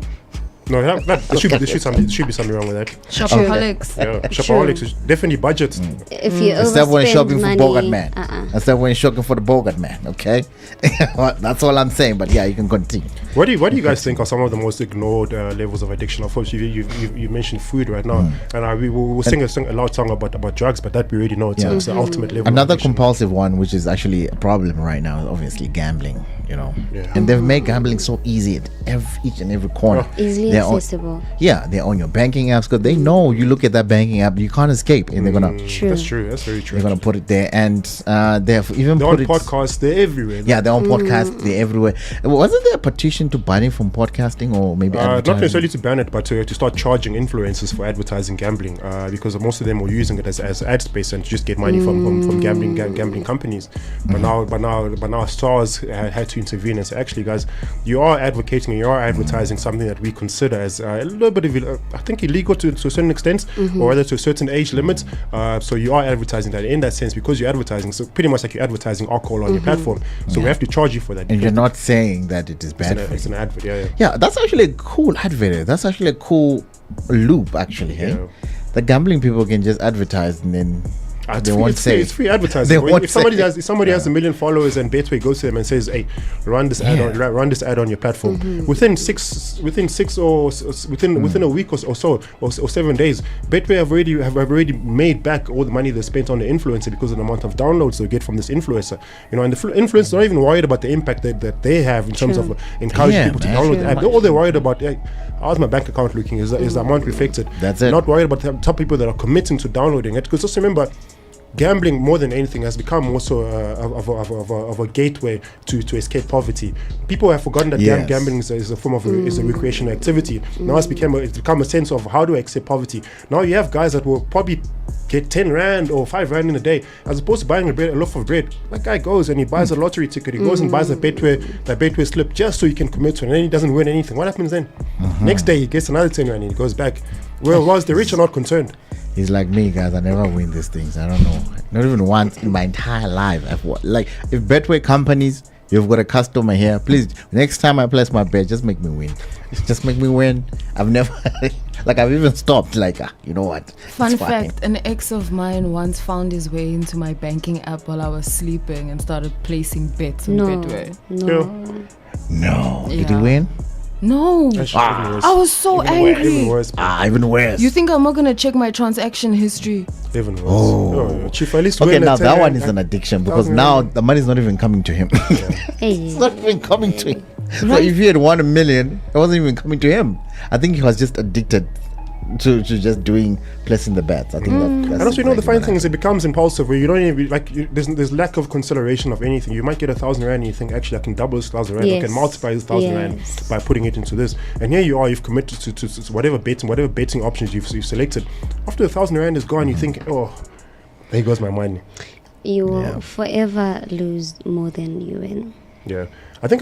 No, there should be something wrong with that. Shopaholics. Yeah, shopaholics is definitely budget. If you except when shopping money, for Bogart man. Except when shopping for the Bogart man. Okay, well, that's all I'm saying. But yeah, you can continue. What do you guys think are some of the most ignored levels of addiction? Of course, you mentioned food right now, and we will sing a loud song about drugs, but that we already know it's the ultimate level. Another of addiction. compulsive one, which is actually a problem right now, is obviously gambling. You know, and they've made gambling so easy at each and every corner. Easily accessible. They're on your banking apps because they know you look at that banking app, you can't escape, and they're gonna. That's true. That's very true. They're gonna put it there, and they've even they're put on podcasts. They're everywhere. Yeah, they're on podcasts. They're everywhere. Wasn't there a petition to ban it from podcasting or maybe not necessarily to ban it, but to start charging influencers for advertising gambling? Because most of them were using it as ad space and to just get money from gambling companies. But now stars had to intervene and say, actually, guys, you are advocating and you are advertising something that we consider as a little bit of, I think, illegal to a certain extent, or rather to a certain age limit. So you are advertising that in that sense because you're advertising. So pretty much like you're advertising alcohol on your platform. So we have to charge you for that. And you're not saying that it is bad. It's an advert. Yeah, that's actually a cool advert. That's actually a cool loop. Actually, the gambling people can just advertise and then. It's free advertising. If somebody has 1 million followers and Betway goes to them and says, "Hey, run this ad on your platform," within a week or so or 7 days, Betway have already made back all the money they spent on the influencer because of the amount of downloads they get from this influencer. You know, and the influencers are not even worried about the impact that they have in terms of encouraging people to download the app. All they're worried about, how's my bank account looking? Is the amount reflected? That's it. Not worried about the top people that are committing to downloading it. Because just remember, gambling more than anything has become also of a gateway to escape poverty. People have forgotten that gambling is a form of is a recreational activity. Now it's become a sense of how do I escape poverty. Now you have guys that will probably get 10 rand or 5 rand in a day, as opposed to buying a loaf of bread. That guy goes and he buys a lottery ticket. He goes and buys a Betway slip just so he can commit to it, and then he doesn't win anything. What happens then? Next day he gets another 10 rand and he goes back. Well, whilst the rich are not concerned. He's like me, guys. I never win these things. I don't know. Not even once in my entire life. If Betway companies, you've got a customer here, please, next time I place my bet, just make me win. Just make me win. I've never, I've even stopped. You know what? Fun fact, an ex of mine once found his way into my banking app while I was sleeping and started placing bets on Betway. No. Did he win? No, I was so angry. Even worse. You think I'm not gonna check my transaction history? Even worse. Chief, at least now that one is an addiction because now the money is not even coming to him. It's not even coming to him. So if he had won $1 million, it wasn't even coming to him. I think he was just addicted to just placing the bets. I think that's and also, the funny thing is, it becomes impulsive where you don't even there's lack of consideration of anything. You might get 1,000 rand and you think, actually, I can double this 1,000 rand. I can multiply this 1,000 rand by putting it into this. And here you are, you've committed to whatever betting options you've selected. After the 1,000 rand is gone, you think, oh, there goes my money. You will forever lose more than you win. Yeah. I think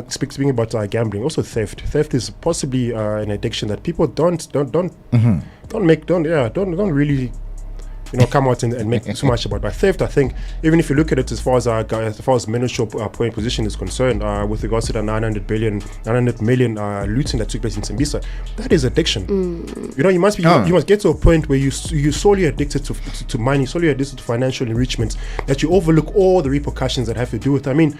speaking about gambling, also theft. Theft is possibly an addiction that people don't really come out and make too much about. But theft, I think, even if you look at it as far as ministerial point position is concerned, with regards to the 900 million looting that took place in Simbisa, that is addiction. You must get to a point where you're solely addicted to money, solely addicted to financial enrichment, that you overlook all the repercussions that have to do with. I mean,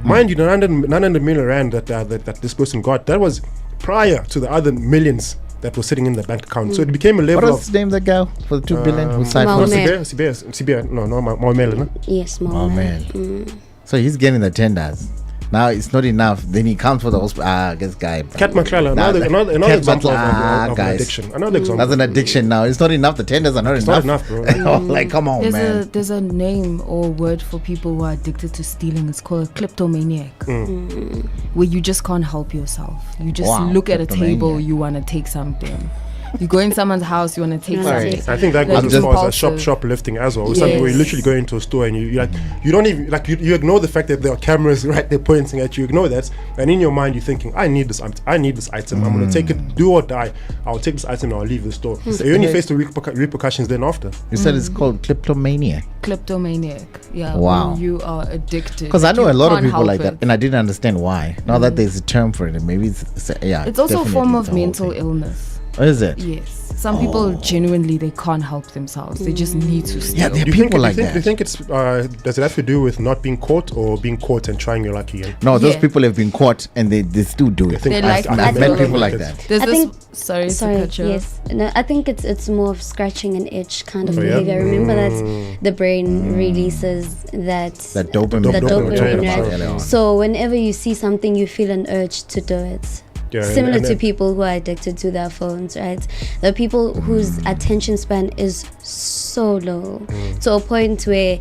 mind you, the 900 million rand that this person got, that was prior to the other millions that was sitting in the bank account. So it became a level of... What was his name, that guy for the 2 billion who signed for CBS? No, Maumel, no? Yes, Maumel. So he's getting the tenders. Now it's not enough. Then he comes for the hospital. This guy. Cat Matlala. Another example of addiction. Another example. That's an addiction now. It's not enough. The tenders are not enough. It's not enough, bro. Come on, man. There's a name or word for people who are addicted to stealing. It's called a kleptomaniac. Where you just can't help yourself. You just look at a table, you want to take something. You go in someone's house, you want to take something. I think that goes as far as shoplifting as well. Something where you literally go into a store and you don't even you ignore the fact that there are cameras right there pointing at you. Ignore that, and in your mind you're thinking, I need this item. I'm gonna take it, do or die. I'll take this item and I'll leave the store. So you only face the repercussions then after. You said it's called kleptomania. Yeah. Wow. You are addicted. Because I know a lot of people like it. that, and I didn't understand why. Now that there's a term for it, maybe it's also a form of mental illness. Oh, is it? Yes. Some people genuinely they can't help themselves. They just need to steal. Yeah, there are people like that. Do you think it's does it have to do with not being caught or being caught and trying your luck again? No, those people have been caught and they still do it. I've met people like that. Sorry to cut you yes. No, I think it's more of scratching an itch kind of behavior. Remember that the brain releases that dopamine, right? So whenever you see something, you feel an urge to do it. Yeah, similar to people who are addicted to their phones, right? The people whose attention span is so low to a point where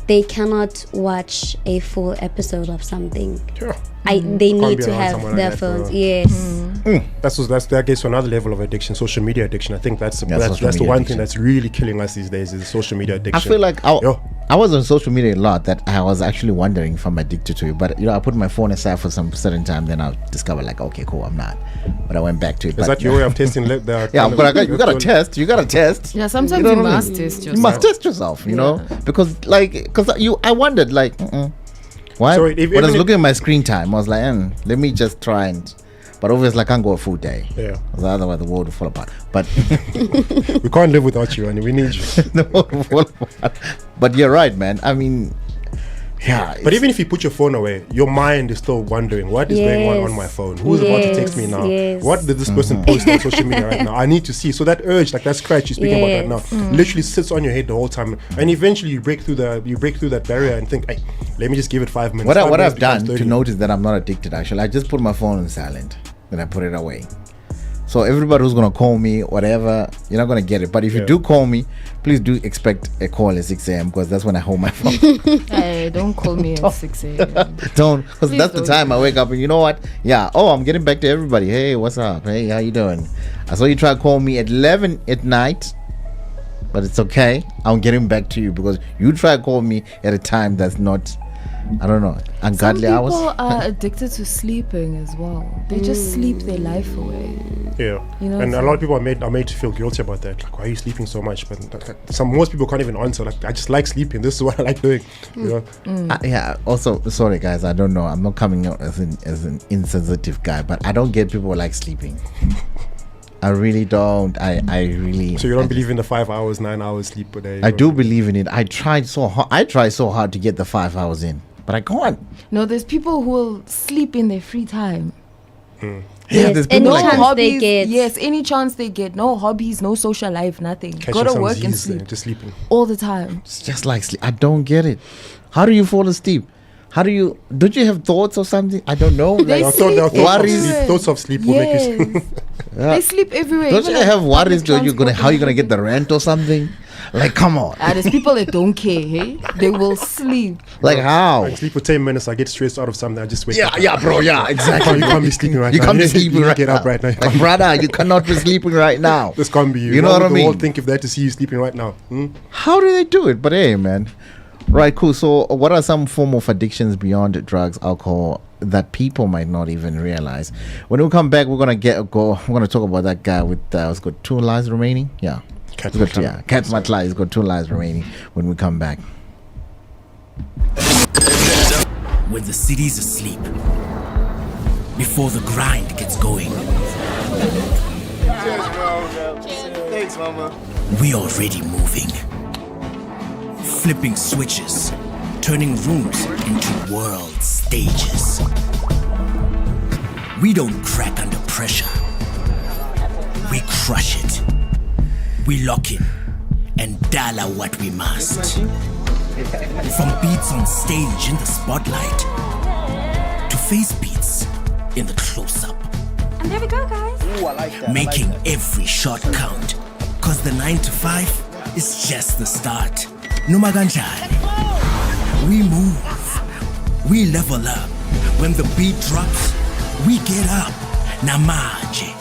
they cannot watch a full episode of something. Sure. They need to have their phones. Yes. That gets to another level of addiction, social media addiction. I think that's the one thing that's really killing us these days is social media addiction. I feel like I was on social media a lot that I was actually wondering if I'm addicted to it. But I put my phone aside for some certain time, then I discovered like, okay, cool, I'm not. But I went back to it. Is that your way of testing? Yeah, but you gotta test. You gotta test. Yeah, sometimes you must test yourself. You must test yourself, you know, because I wondered like. Why? When I was looking at my screen time, I was like, let me just try and. But obviously, I can't go a full day. Yeah. Otherwise, the world will fall apart. But we can't live without you, and we need you. The world will fall apart. But you're right, man. I mean, yeah. But even if you put your phone away, your mind is still wondering what is going on my phone. Who's about to text me now? What did this person post on social media right now? I need to see. So that urge, like that scratch you're speaking about right now, literally sits on your head the whole time, and eventually you break through that barrier and think, hey, let me just give it 5 minutes. What I've done to notice that I'm not addicted, actually, I just put my phone on silent, then I put it away. So everybody who's gonna call me, whatever, you're not gonna get it. But if you do call me, please do expect a call at 6 a.m. because that's when I hold my phone. Hey, don't call me at 6 a.m. Don't, because that's the time I wake up and you know what? Yeah. Oh, I'm getting back to everybody. Hey, what's up? Hey, how you doing? I saw you try to call me at 11 at night, but it's okay. I'm getting back to you because you try to call me at a time that's not. I don't know, ungodly hours. Some people are addicted to sleeping as well. They just sleep their life away. Yeah, and a lot of people are made to feel guilty about that. Like, why are you sleeping so much? But most people can't even answer. Like, I just like sleeping. This is what I like doing. You know? Yeah. Also, sorry guys, I don't know. I'm not coming out as an insensitive guy, but I don't get people like sleeping. I really don't. I really. So you don't believe in the 5 hours, 9 hours sleep per day? I do believe in it. I tried so hard to get the 5 hours in, but I can't. No, there's people who will sleep in their free time. Yeah, there's people like hobbies, they get. Yes, any chance they get. No hobbies, no social life, nothing. Go to work and sleep. Just sleeping all the time. It's just like sleep. I don't get it. How do you fall asleep? Don't you have thoughts or something? I don't know. Thoughts of sleep will make you sleep. They sleep everywhere. Don't you have worries? How you gonna get the rent or something? Like, come on. There's people that don't care. Hey, they will sleep. Like how? I sleep for 10 minutes. I get stressed out of something. I just wake up. Yeah, bro. Yeah, exactly. You can't be sleeping right now. You can't be sleeping right now. Get up right now. Like, brother, you cannot be sleeping right now. This can't be you. You know what I mean? All think if they had to see you sleeping right now. How do they do it? But hey, man. Right, cool. So what are some form of addictions beyond drugs, alcohol that people might not even realize? When we come back, we're gonna talk about that guy with who's got 2 lives remaining. Yeah, Cat Matlala. He's got 2 lives remaining. When we come back, when the city's asleep, before the grind gets going, Thanks, mama. We already moving. Flipping switches, turning rooms into world stages. We don't crack under pressure. We crush it. We lock in and dollar what we must. From beats on stage in the spotlight to face beats in the close-up. And there we go, guys. Ooh, I like that. Making every shot count. 'Cause the 9 to 5 is just the start. Numaganjani. We move. We level up. When the beat drops, we get up. Namaje.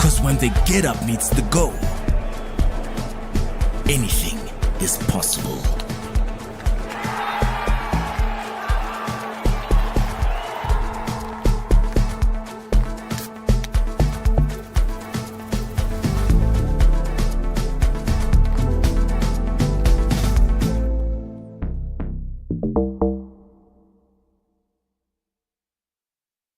Cause when the get up meets the go, anything is possible.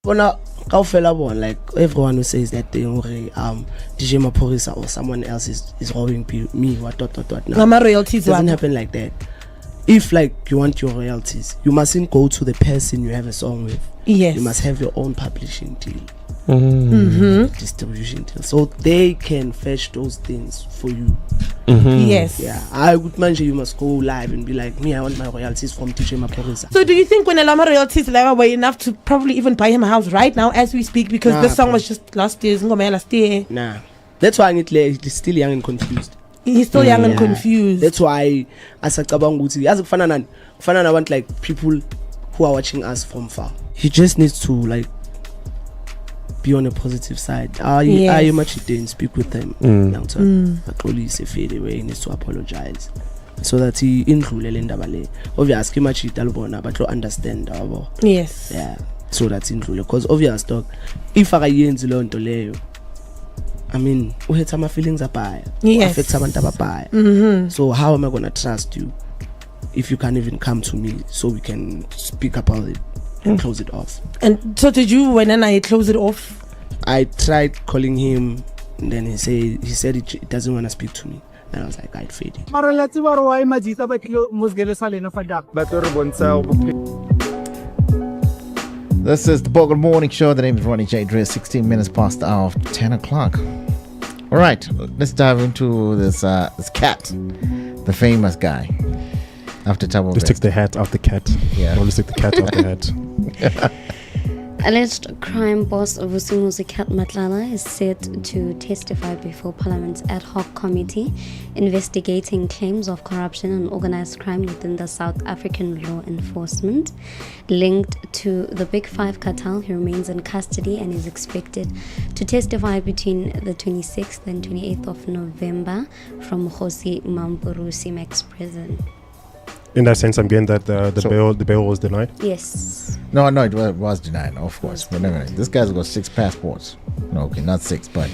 Bona kaofela bona, like everyone who says that thing DJ Maphorisa or someone else is robbing me what. Now my royalties doesn't happen like that. If like you want your royalties, you mustn't go to the person you have a song with. Yes, you must have your own publishing deal, distribution deal, so they can fetch those things for you. Yes, yeah. I would mention you must go live and be like, me, I want my royalties from DJ Maphorisa. So do you think when Lama royalties level were enough to probably even buy him a house right now as we speak, because this song was just last year? Nah, that's why he's still young and confused. He's still young and confused. That's why as a I want like people who are watching us from far. He just needs to like be on a positive side. I much didn't speak with them. He needs to apologize so that he include obviously much but to understand. Yes. Yeah. So that's include because obvious dog. If I mean, we had some feelings about affect some So how am I gonna trust you if you can't even come to me so we can speak about it and close it off? And so did you when I close it off? I tried calling him and then he said he doesn't want to speak to me. And I was like, I'd fade it. This is the Bogart Morning Show. The name is Ronnie J. Dre. 16 minutes past the hour of 10 o'clock. All right, let's dive into this cat, the famous guy. After Tabo, let's take the hat out the cat. Yeah, let's take the cat out the hat. Alleged crime boss Vusimuzi Cat Matlala is set to testify before Parliament's ad hoc committee investigating claims of corruption and organized crime within the South African law enforcement. Linked to the Big Five cartel, he remains in custody and is expected to testify between the 26th and 28th of November from Khosi Mampuru Cimex prison. In that sense, I'm getting that the bail was denied. Yes. No, it was denied, of course. But anyway, this guy's got 6 passports. No, okay, not 6, but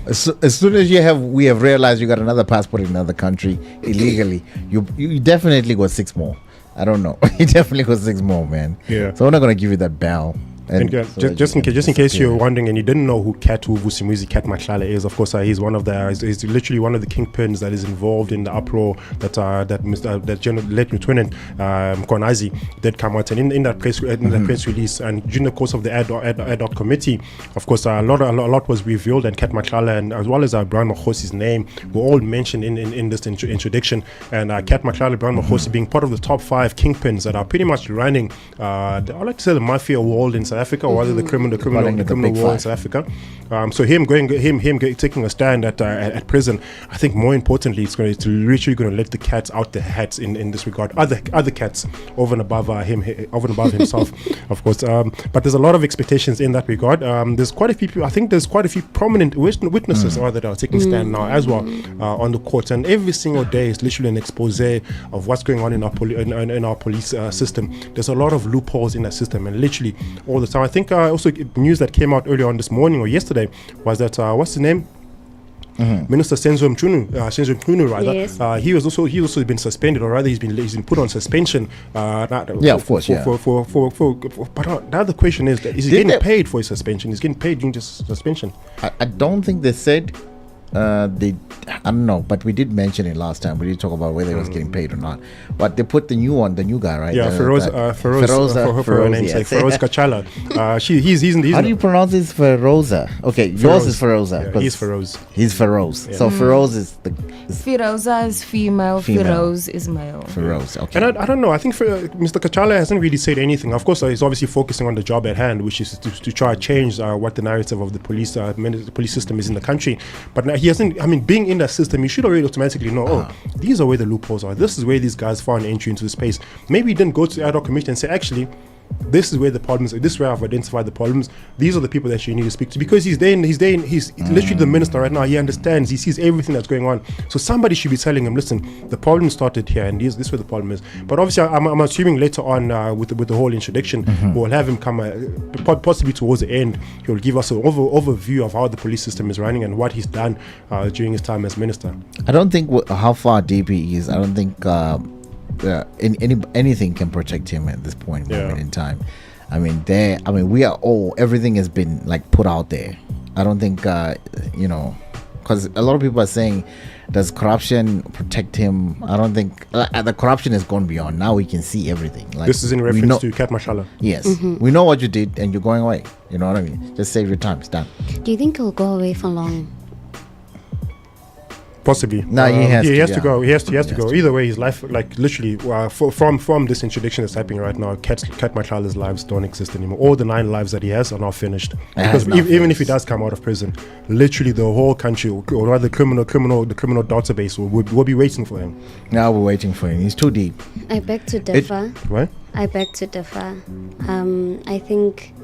as soon as we have realized you got another passport in another country illegally, you definitely got 6 more. I don't know. You definitely got 6 more, man. Yeah. So we're not gonna give you that bail. And just in case you're wondering and you didn't know who Vusimuzi Cat Matlala is, of course he's he's literally one of the kingpins that is involved in the uproar that General Lieutenant Mkonazi did come out, and in that press release, and during the course of the ad hoc committee, of course a lot was revealed, and Cat Matlala and as well as Brian Makhosi's name were all mentioned in this introduction, and Cat Matlala, Brian Makhosi being part of the top 5 kingpins that are pretty much running I like to say the mafia world in South Africa, or rather the criminal world in South Africa. So him taking a stand at prison, I think more importantly, it's literally going to let the cats out their hats in this regard. Other cats over and above himself, of course. But there's a lot of expectations in that regard. There's quite a few people. I think there's quite a few prominent witnesses that are taking stand now as well on the court. And every single day is literally an expose of what's going on in our police system. There's a lot of loopholes in that system, and literally all the time. I think also news that came out earlier on this morning or yesterday was that what's his name? Minister Senzo Mchunu, rather. Yes. He's also been suspended, or rather he's been put on suspension. Of course. But now the question is he getting paid for his suspension? He's getting paid during this suspension. I don't think they said. I don't know, but we did mention it last time. We did talk about whether he was getting paid or not. But they put the new guy, right? Yeah, Feroz Kachala. He's how do you pronounce this? Feroza. Okay, yours is Feroza. Yeah, he's Feroz. He's Feroz. Yeah. So Feroz is Feroza is female. Feroz is male. Feroz. Okay. And I don't know. I think Mr. Kachala hasn't really said anything. Of course, he's obviously focusing on the job at hand, which is to try to change what the narrative of the police system is in the country. But now he hasn't. I mean, being in that system, you should already automatically know. These are where the loopholes are. This is where these guys found entry into the space. Maybe he didn't go to the ad hoc committee and say, actually, this is where the problems are. This is where I've identified the problems. These are the people that you need to speak to, because he's literally the minister right now. He understands, he sees everything that's going on. So somebody should be telling him, listen, the problem started here, and this is where the problem is. But obviously, I'm assuming later on with the whole introduction, we'll have him come possibly towards the end. He'll give us an overview of how the police system is running and what he's done during his time as minister. I don't think how far deep he is. I don't think anything can protect him at this point in time. I mean, we are all, everything has been like put out there. I don't think because a lot of people are saying, does corruption protect him? I don't think the corruption has gone beyond. Now we can see everything. Like, this is in reference to Kat Matlala. Yes, we know what you did, and you're going away. You know what I mean? Just save your time. It's done. Do you think he'll go away for long? Possibly. No, he has to go. He has to go. Either way, his life, like literally, from this introduction that's happening right now, Kat Matlala's lives don't exist anymore. All the 9 lives that he has are now finished. Because even if he does come out of prison, literally the whole country, or rather the criminal database will be waiting for him. Now we're waiting for him. He's too deep. I beg to differ. What? I beg to differ. I think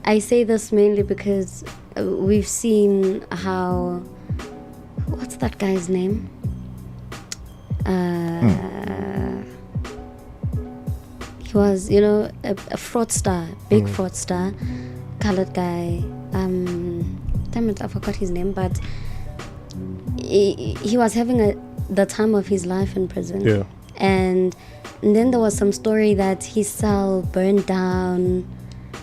I say this mainly because we've seen how. What's that guy's name? He was, a fraudster, big fraudster, colored guy. Damn it, I forgot his name, but he was having the time of his life in prison. Yeah. And then there was some story that his cell burned down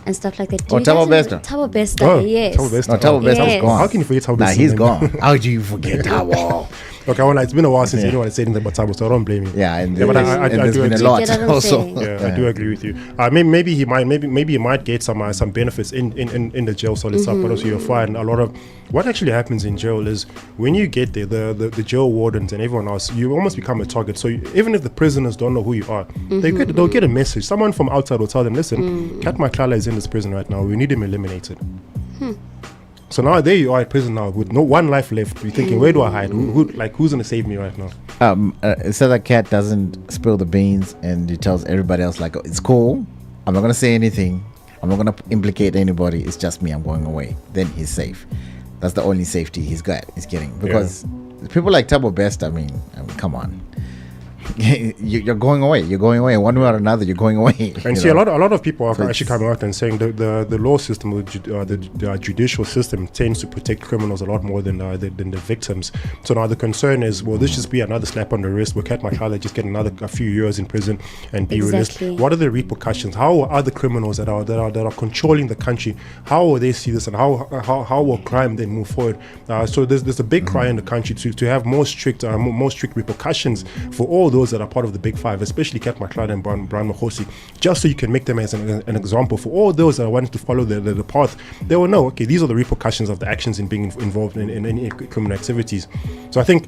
and stuff like that. Thabo Bester. Thabo Bester, yes. Thabo Bester is gone. How can you forget Thabo Bester? Nah, he's gone. How do you forget Thabo? Okay, well, it's been a while since anyone has said anything about Thabo, so I don't blame you. Yeah, but I there's do been agree. a lot also. Yeah, I do agree with you. Maybe he might get some benefits in the jail cell itself, but also you'll find a lot of what actually happens in jail is when you get there, the jail wardens and everyone else, you almost become a target. So even if the prisoners don't know who you are, they'll get a message. Someone from outside will tell them, listen, Kat Matlala is in this prison right now. We need him eliminated. So now there you are at prison now with no one life left. You're thinking, where do I hide? Who's gonna save me right now? It says that Kat doesn't spill the beans, and he tells everybody else like, it's cool. I'm not gonna say anything. I'm not gonna implicate anybody. It's just me. I'm going away. Then he's safe. That's the only safety he's getting, because people like Thabo Bester. I mean, come on. You're going away. You're going away. One way or another, you're going away. And see, a lot of people are actually coming out and saying the law system, the judicial system, tends to protect criminals a lot more than the victims. So now the concern is, will this just be another slap on the wrist? Will Kat Matlala just get a few years in prison and be released? What are the repercussions? How are the criminals that are controlling the country? How will they see this, and how will crime then move forward? So there's a big cry in the country to have more strict repercussions for all those that are part of the big 5, especially Kat Matlala and Brian Mokhosi, just so you can make them as an example for all those that are wanting to follow the path. They will know, okay, these are the repercussions of the actions in being involved in any criminal activities. So I think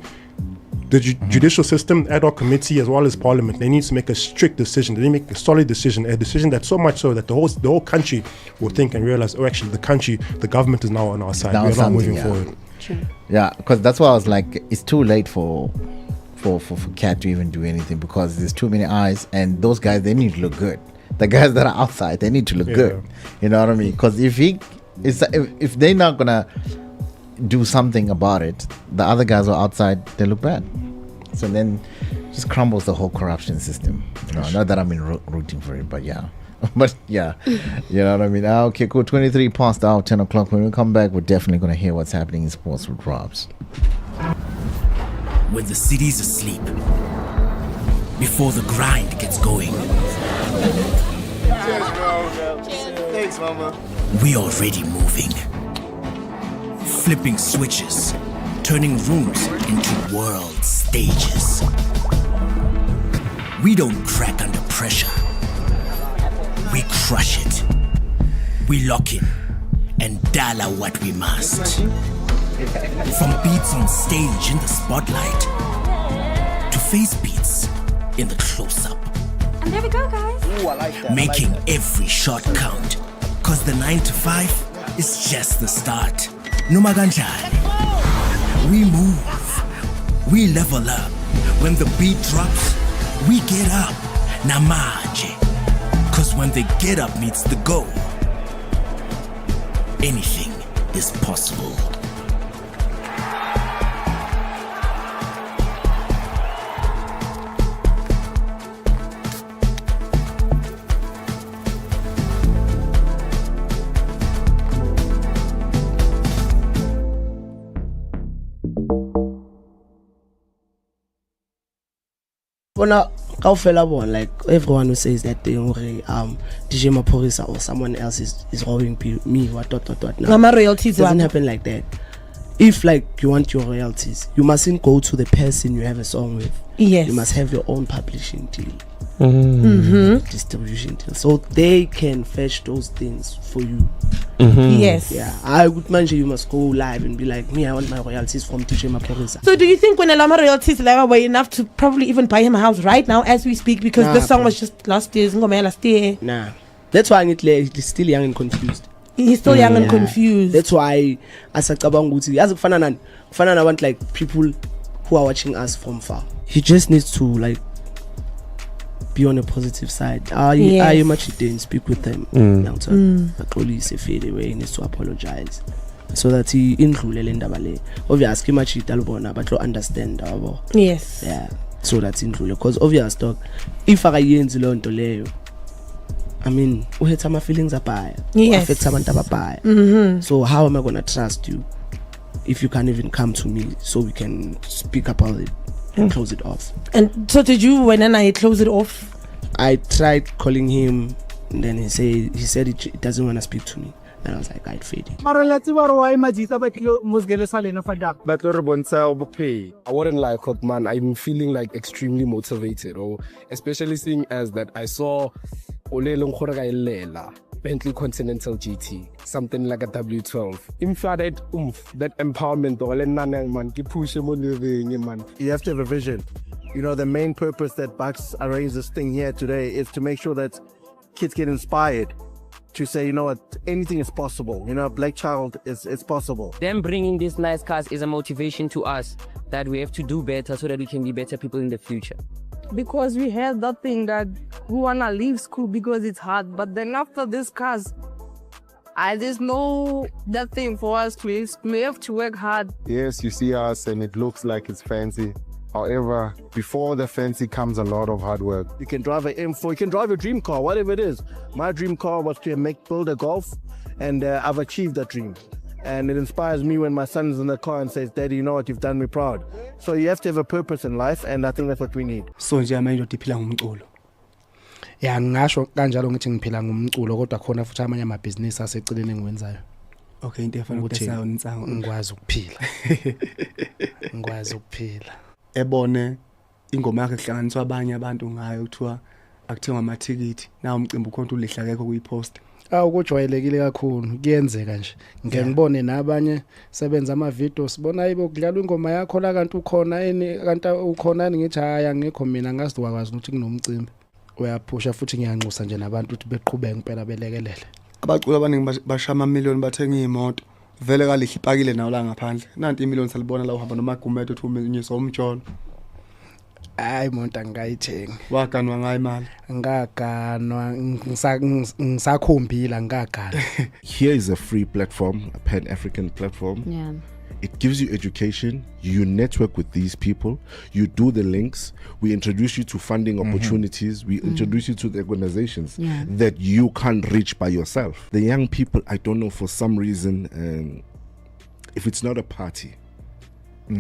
the judicial system, ad hoc committee, as well as parliament, they need to make a strict decision. They need to make a solid decision, a decision that's so much so that the whole country will think and realize, oh, actually the government is now on our side. We're not moving forward. True. Yeah, because that's why I was like, it's too late for Kat to even do anything, because there's too many eyes, and those guys, they need to look good. The guys that are outside, they need to look good. You know what I mean? Because if they're not gonna do something about it, the other guys are outside, they look bad. So then just crumbles the whole corruption system. Not that I'm rooting for it, but yeah. But yeah, you know what I mean? Okay, cool. 23 past the hour, 10 o'clock. When we come back, we're definitely going to hear what's happening in sports with Robs. When the city's asleep, before the grind gets going. Cheers, bro. Thanks, mama. We already moving. Flipping switches, turning rooms into world stages. We don't crack under pressure. We crush it. We lock in and dollar what we must. From beats on stage in the spotlight to face beats in the close-up. And there we go, guys. Ooh, I like that. Making like that. every shot count. Cause the 9 to 5 is just the start. Numaganjani. We move. We level up. When the beat drops, we get up. Namaje. Cause when the get up meets the go, anything is possible. Bona kaofela bona, like everyone who says that thing DJ Maphorisa or someone else is robbing me what. Now my royalties doesn't happen like that. If like you want your royalties, you mustn't go to the person you have a song with. Yes, you must have your own publishing deal. Distribution deal, so they can fetch those things for you. Yes, yeah, I would mention you must go live and be like, me, I want my royalties from DJ Maphorisa. So do you think when Elama royalties level were enough to probably even buy him a house right now as we speak, because the song was just last year? Nah, that's why he's still young and confused. He's still young and confused. That's why as a Kufana want like people who are watching us from far. He just needs to like be on a positive side. I much didn't speak with them. Police fade away, he needs to apologize so that he include Lendabale. Obviously much but to understand our yes. Yeah. So that's include because obvious talk if I learn to lay. I mean, we had some feelings apart. Yes. So how am I gonna trust you if you can't even come to me so we can speak about it and close it off? And so did you when I close it off? I tried calling him and then he said he doesn't want to speak to me. And I was like, I'd fade it. I wouldn't lie, man. I'm feeling like extremely motivated, or especially seeing as that I saw Bentley Continental GT, something like a W12. That empowerment, man. You have to have a vision. You know, the main purpose that Bucks arranged this thing here today is to make sure that kids get inspired to say, you know what, anything is possible. You know, Black Child is possible. Them bringing these nice cars is a motivation to us that we have to do better so that we can be better people in the future. Because we had that thing that we wanna leave school because it's hard, but then after this cars, there's no that thing for us to. We have to work hard. Yes, you see us and it looks like it's fancy. However, before the fancy comes a lot of hard work. You can drive an M4, you can drive a dream car, whatever it is. My dream car was to build a Golf, and I've achieved that dream. And it inspires me when my son's in the car and says, Daddy, you know what, you've done me proud. So you have to have a purpose in life, and I think that's what we need. So nje manje udiphila ngumculo. Yeah, ngisho kanjalo ngithi ngiphila ngumculo kodwa khona futhi amanye amabhizinisi aseceleni engiwenzayo. Okay, into efana ukuthenga unsango ngikwazi ukuphila. Ngikwazi ukuphila. Ebone ingoma yakhe kuhlanganiswa abanye abantu ngayo kuthiwa akuthengwa amathikithi na umcimbi ukhona ulihla akekho kuyipost. Ukujwayelekile kakhulu kuyenzeka nje. Ngeke ngibone nabanye sebenza ama videos sibona ayibo kudlalwa ingoma yakho la kanti ukhona kanti ukhona ngithi haya ngekho mina ngazi wakwazi ukuthi kunomcimbi. Uyaphusha futhi ngiyanxusa nje nabantu ukuthi beqhubeke impela belekelele. Abacula abaningi bashama amamiliyoni bathenga imoto. Vele kalihle ipakile nawo la ngaphandle. Nanti imiliyoni salibona la uhamba nomagumedo uthi umenyisa umtsholo. Hayi monto angayithenga. Waganwa ngayi imali. Ngaganwa ngisakhombila ngagana. Here is a free platform, a Pan-African platform. Yeah. It gives you education. You network with these people. You do the links. We introduce you to funding opportunities. We introduce you to the organizations that you can't reach by yourself. The young people, I don't know, for some reason, if it's not a party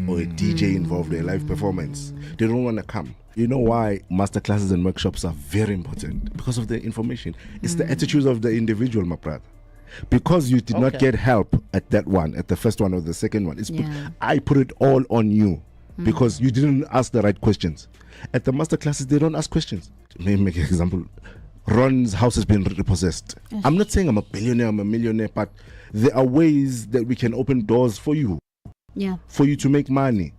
or a DJ involved in a live performance, they don't want to come. You know why masterclasses and workshops are very important? Because of the information. It's the attitudes of the individual, my brother. Because you did not get help at that one, at the first one or the second one. I put it all on you because you didn't ask the right questions. At the masterclasses, they don't ask questions. Let me make an example. Ron's house has been repossessed. I'm not saying I'm a billionaire, I'm a millionaire, but there are ways that we can open doors for you. Yeah. For you to make money.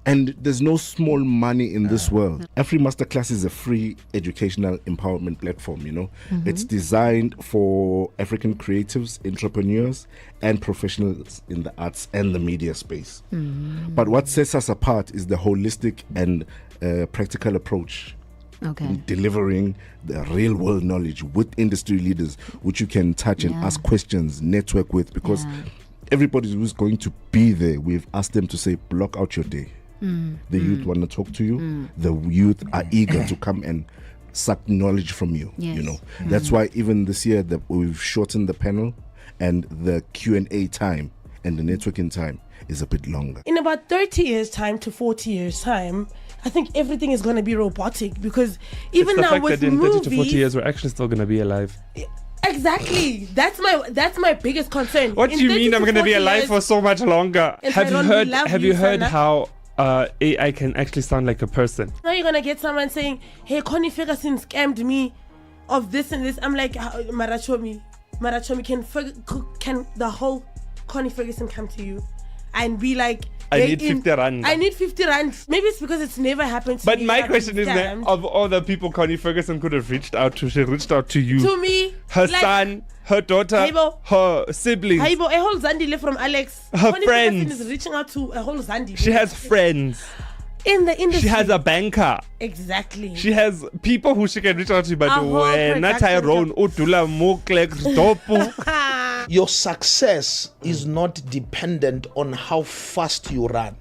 And there's no small money in this world. Every masterclass is a free educational empowerment platform, you know. It's designed for African creatives, entrepreneurs, and professionals in the arts and the media space. But what sets us apart is the holistic and practical approach in delivering the real world knowledge with industry leaders, which you can touch and ask questions, network with, because everybody who's going to be there, we've asked them to say, block out your day. The youth want to talk to you. The youth are eager to come and suck knowledge from you. You know, that's why even this year that we've shortened the panel and the Q&A time and the networking time is a bit longer. In about 30 years time to 40 years time, I think everything is going to be robotic, because even it's the now fact with that in movies, 30 to 40 years we're actually still going to be alive. Exactly. That's my biggest concern. What do you mean I'm going to be alive for so much longer? Have you heard how AI can actually sound like a person? Now you're going to get someone saying, hey, Connie Ferguson scammed me of this and this. I'm like, Marachomi, can the whole Connie Ferguson come to you and be like, I need 50 rand. I need 50 rand. Maybe it's because it's never happened to but me. But my question is that of all the people Connie Ferguson could have reached out to, she reached out to you. To me. Her son, her daughter, her siblings. A whole Zandile from Alex. Her Connie friends. Ferguson is reaching out to a whole Zandile. She has friends. In the industry. She has a banker. Exactly. She has people who she can reach out to, but not Tyrone, Utula, Moklex, Dopu. Your success is not dependent on how fast you run,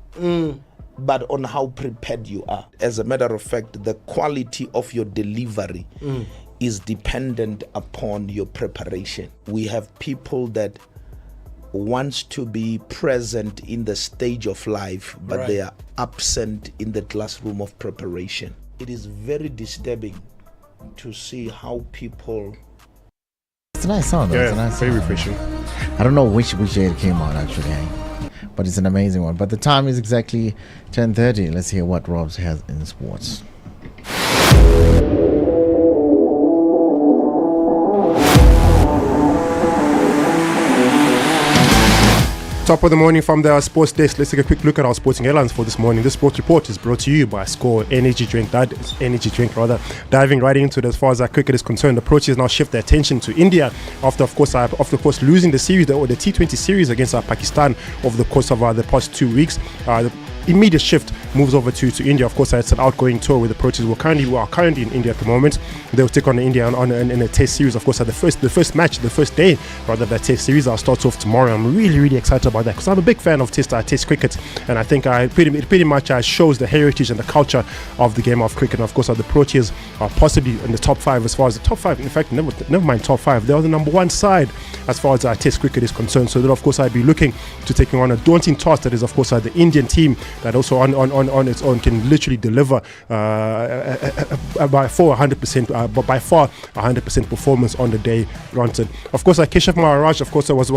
but on how prepared you are. As a matter of fact, the quality of your delivery is dependent upon your preparation. We have people that wants to be present in the stage of life, but they are absent in the classroom of preparation. It is very disturbing to see how people... It's a nice song, though. Yeah, it's a nice very song. refreshing. I don't know which day it came out, actually, but it's an amazing one. But the time is exactly 10:30. Let's hear what Robs has in sports. Top of the morning from the sports desk. Let's take a quick look at our sporting headlines for this morning. This sports report is brought to you by Score Energy Drink. Diving right into it as far as our cricket is concerned, the Proteas now shift their attention to India after, of course, losing the series, the T20 series against Pakistan over the course of the past 2 weeks. The immediate shift moves over to India. Of course, it's an outgoing tour where the Proteas are currently in India at the moment. They'll take on India in a test series. Of course, at the first day of that test series, starts off tomorrow. I'm really excited about that because I'm a big fan of test cricket, and I think it pretty much shows the heritage and the culture of the game of cricket. And of course, the Proteas are possibly in the top 5 as far as the top 5. In fact, never mind top 5. They are the number 1 side as far as test cricket is concerned. So then, of course, I'd be looking to taking on a daunting task that is, of course, the Indian team that also on its own can literally deliver by far 100% performance on the day. Granted, of course, Keshav Maharaj, of course, was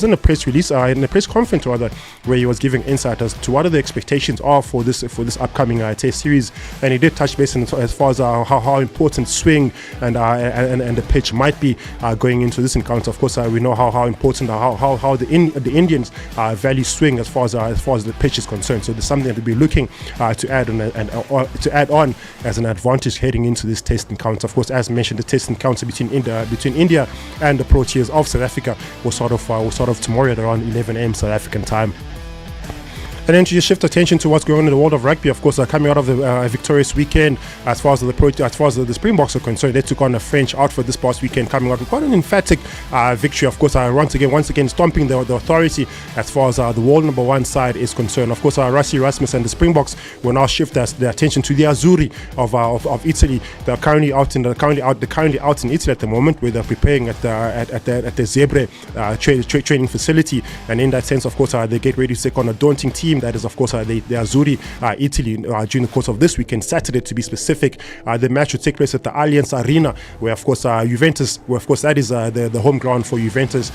in a press release, in a press conference rather, where he was giving insight as to what are the expectations are for this upcoming test series, and he did touch base as far as how important swing and the pitch might be going into this encounter. Of course, we know how important how the Indians value swing as far as the pitch is concerned. So there's something to be looking to add on as an advantage heading into this test encounter. Of course, as mentioned, the test encounter between India and the Proteas of South Africa will sort of tomorrow at around 11 a.m. South African time. And then to just shift attention to what's going on in the world of rugby, of course, coming out of the victorious weekend, as far as the Springboks are concerned, they took on a French outfit this past weekend, coming out with quite an emphatic victory. Of course, once again stomping the authority as far as the world number 1 side is concerned. Of course, Rassi Rasmus and the Springboks will now shift their attention to the Azzurri of Italy. They're currently out in Italy at the moment, where they're preparing at the Zebre training facility. And in that sense, of course, they get ready to take on a daunting team that is, of course, the Azzurri Italy during the course of this weekend, Saturday to be specific. The match will take place at the Allianz Arena, where, of course, Juventus, that is the home ground for Juventus.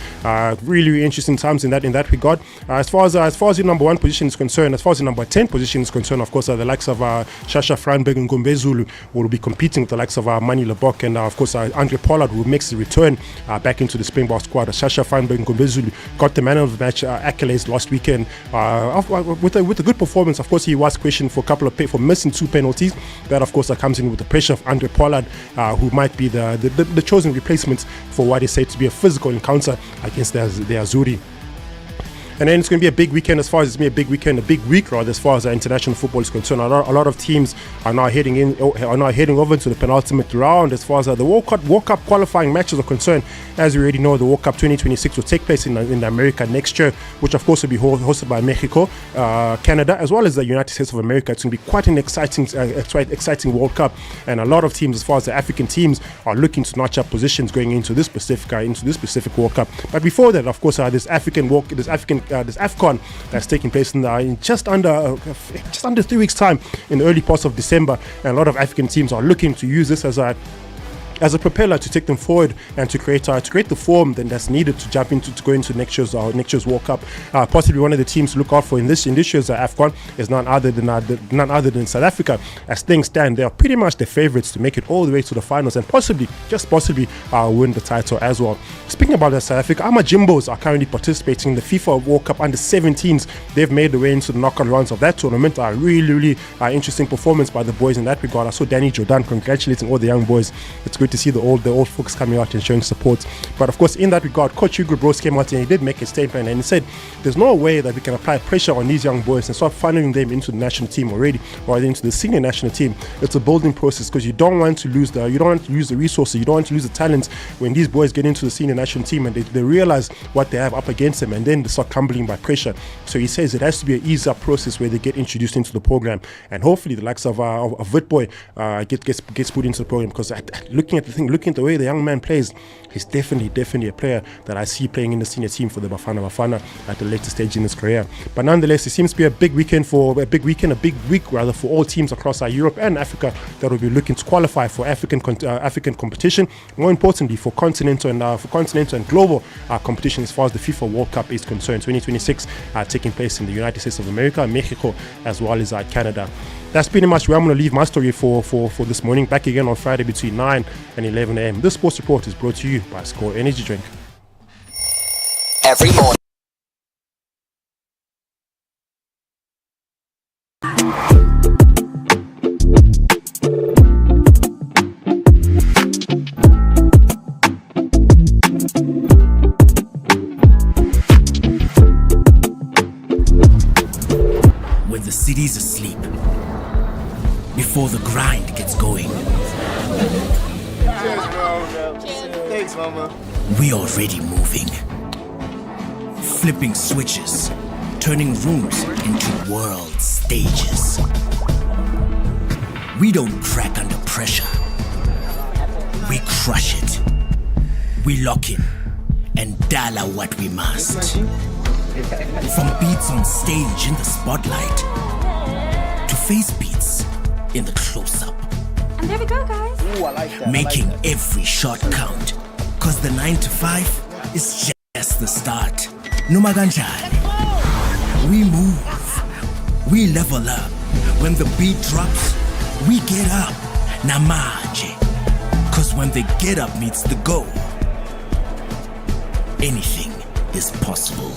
Really interesting times in that regard. As far as the number 1 position is concerned, as far as the number 10 position is concerned, of course, the likes of Shasha Franberg and Gombezulu will be competing with the likes of Mani Lebok, and of course, Andre Pollard will make his return back into the Springbok squad. Shasha Franberg and Gombezulu got the man of the match accolades last weekend with a good performance. Of course, he was questioned for missing 2 penalties. That, of course, comes in with the pressure of Andre Pollard, who might be the chosen replacement for what is said to be a physical encounter against the Azzurri. And then it's going to be a big weekend as far as a big week rather, as far as international football is concerned. A lot of teams are now heading over to the penultimate round as far as the World Cup qualifying matches are concerned. As we already know, the World Cup 2026 will take place in America next year, which of course will be hosted by Mexico, Canada, as well as the United States of America. It's going to be quite an exciting World Cup, and a lot of teams, as far as the African teams, are looking to notch up positions going into this specific World Cup. But before that, of course, this AFCON that's taking place in just under 3 weeks' time, in the early parts of December, and a lot of African teams are looking to use this as a propeller to take them forward and to create the form then that's needed to go into next year's World Cup. Possibly one of the teams to look out for in this year's AFCON is none other than South Africa. As things stand, they are pretty much the favourites to make it all the way to the finals and possibly win the title as well. Speaking about South Africa, our Jimbos are currently participating in the FIFA World Cup under-17s. They've made their way into the knockout rounds of that tournament. A really interesting performance by the boys in that regard. I saw Danny Jordan congratulating all the young boys. It's good to see the old folks coming out and showing support. But of course, in that regard, Coach Hugo Broos came out and he did make a statement, and he said there's no way that we can apply pressure on these young boys and start funneling them into the national team already, or into the senior national team. It's a building process, because you don't want to lose the resources, you don't want to lose the talent when these boys get into the senior national team and they realize what they have up against them, and then they start crumbling by pressure. So he says it has to be an ease up process where they get introduced into the program, and hopefully the likes of Witboy gets put into the program, because looking at the way the young man plays, he's definitely a player that I see playing in the senior team for the Bafana at the later stage in his career. But nonetheless, it seems to be a big week for all teams across Europe and Africa that will be looking to qualify for African competition. More importantly, for continental and global competition as far as the FIFA World Cup is concerned. 2026 taking place in the United States of America, Mexico, as well as Canada. That's pretty much where I'm going to leave my story for this morning. Back again on Friday between 9 and 11 a.m. This sports report is brought to you by Score Energy Drink. Every morning. When the city's asleep, before the grind gets going, Cheers, bro. Thanks, mama. we already moving. Flipping switches, turning rooms into world stages. We don't crack under pressure. We crush it. We lock in and dial out what we must. From beats on stage in the spotlight to face beats in the close-up. And there we go, guys. Ooh, I like that. Making every shot count. Cause the 9 to 5 is just the start. Noma kanjani. We move. We level up. When the beat drops, we get up. Namanje. Cause when the get up meets the go, anything is possible.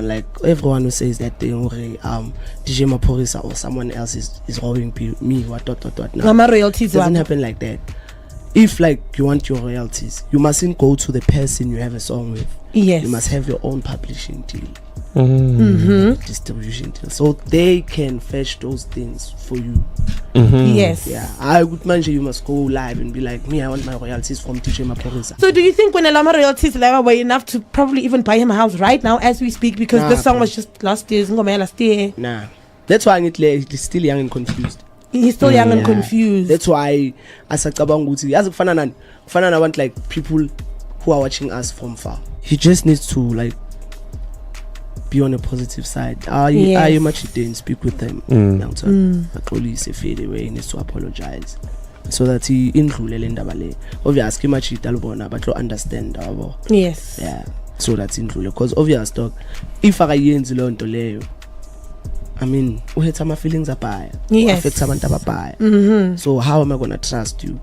Like everyone who says that thing, DJ Maphorisa or someone else is robbing me, what. Now, Mama royalties doesn't happen like that. If like you want your royalties, you mustn't go to the person you have a song with. Yes. You must have your own publishing deal. Distribution deal, so they can fetch those things for you. Yes. Yeah, I would mention you must go live and be like, me, I want my royalties from DJ Maphorisa. So do you think when Lama royalties level were enough to probably even buy him a house right now as we speak, because the song was just last year? Nah, that's why he's still young and confused. He's still young and confused. That's why as a I want like people who are watching us from far. He just needs to like be on a positive side. I much didn't speak with them. But only say fade away, he needs to apologize so that he indlulele indaba le. Obviously much italbona but to understand abo. Yes. Yeah. So that's indlule, because obvious dog, if I yenzi lo nto leyo, I mean, we my feelings are bad. Yes. Affect abantu ababaya. So how am I gonna trust you?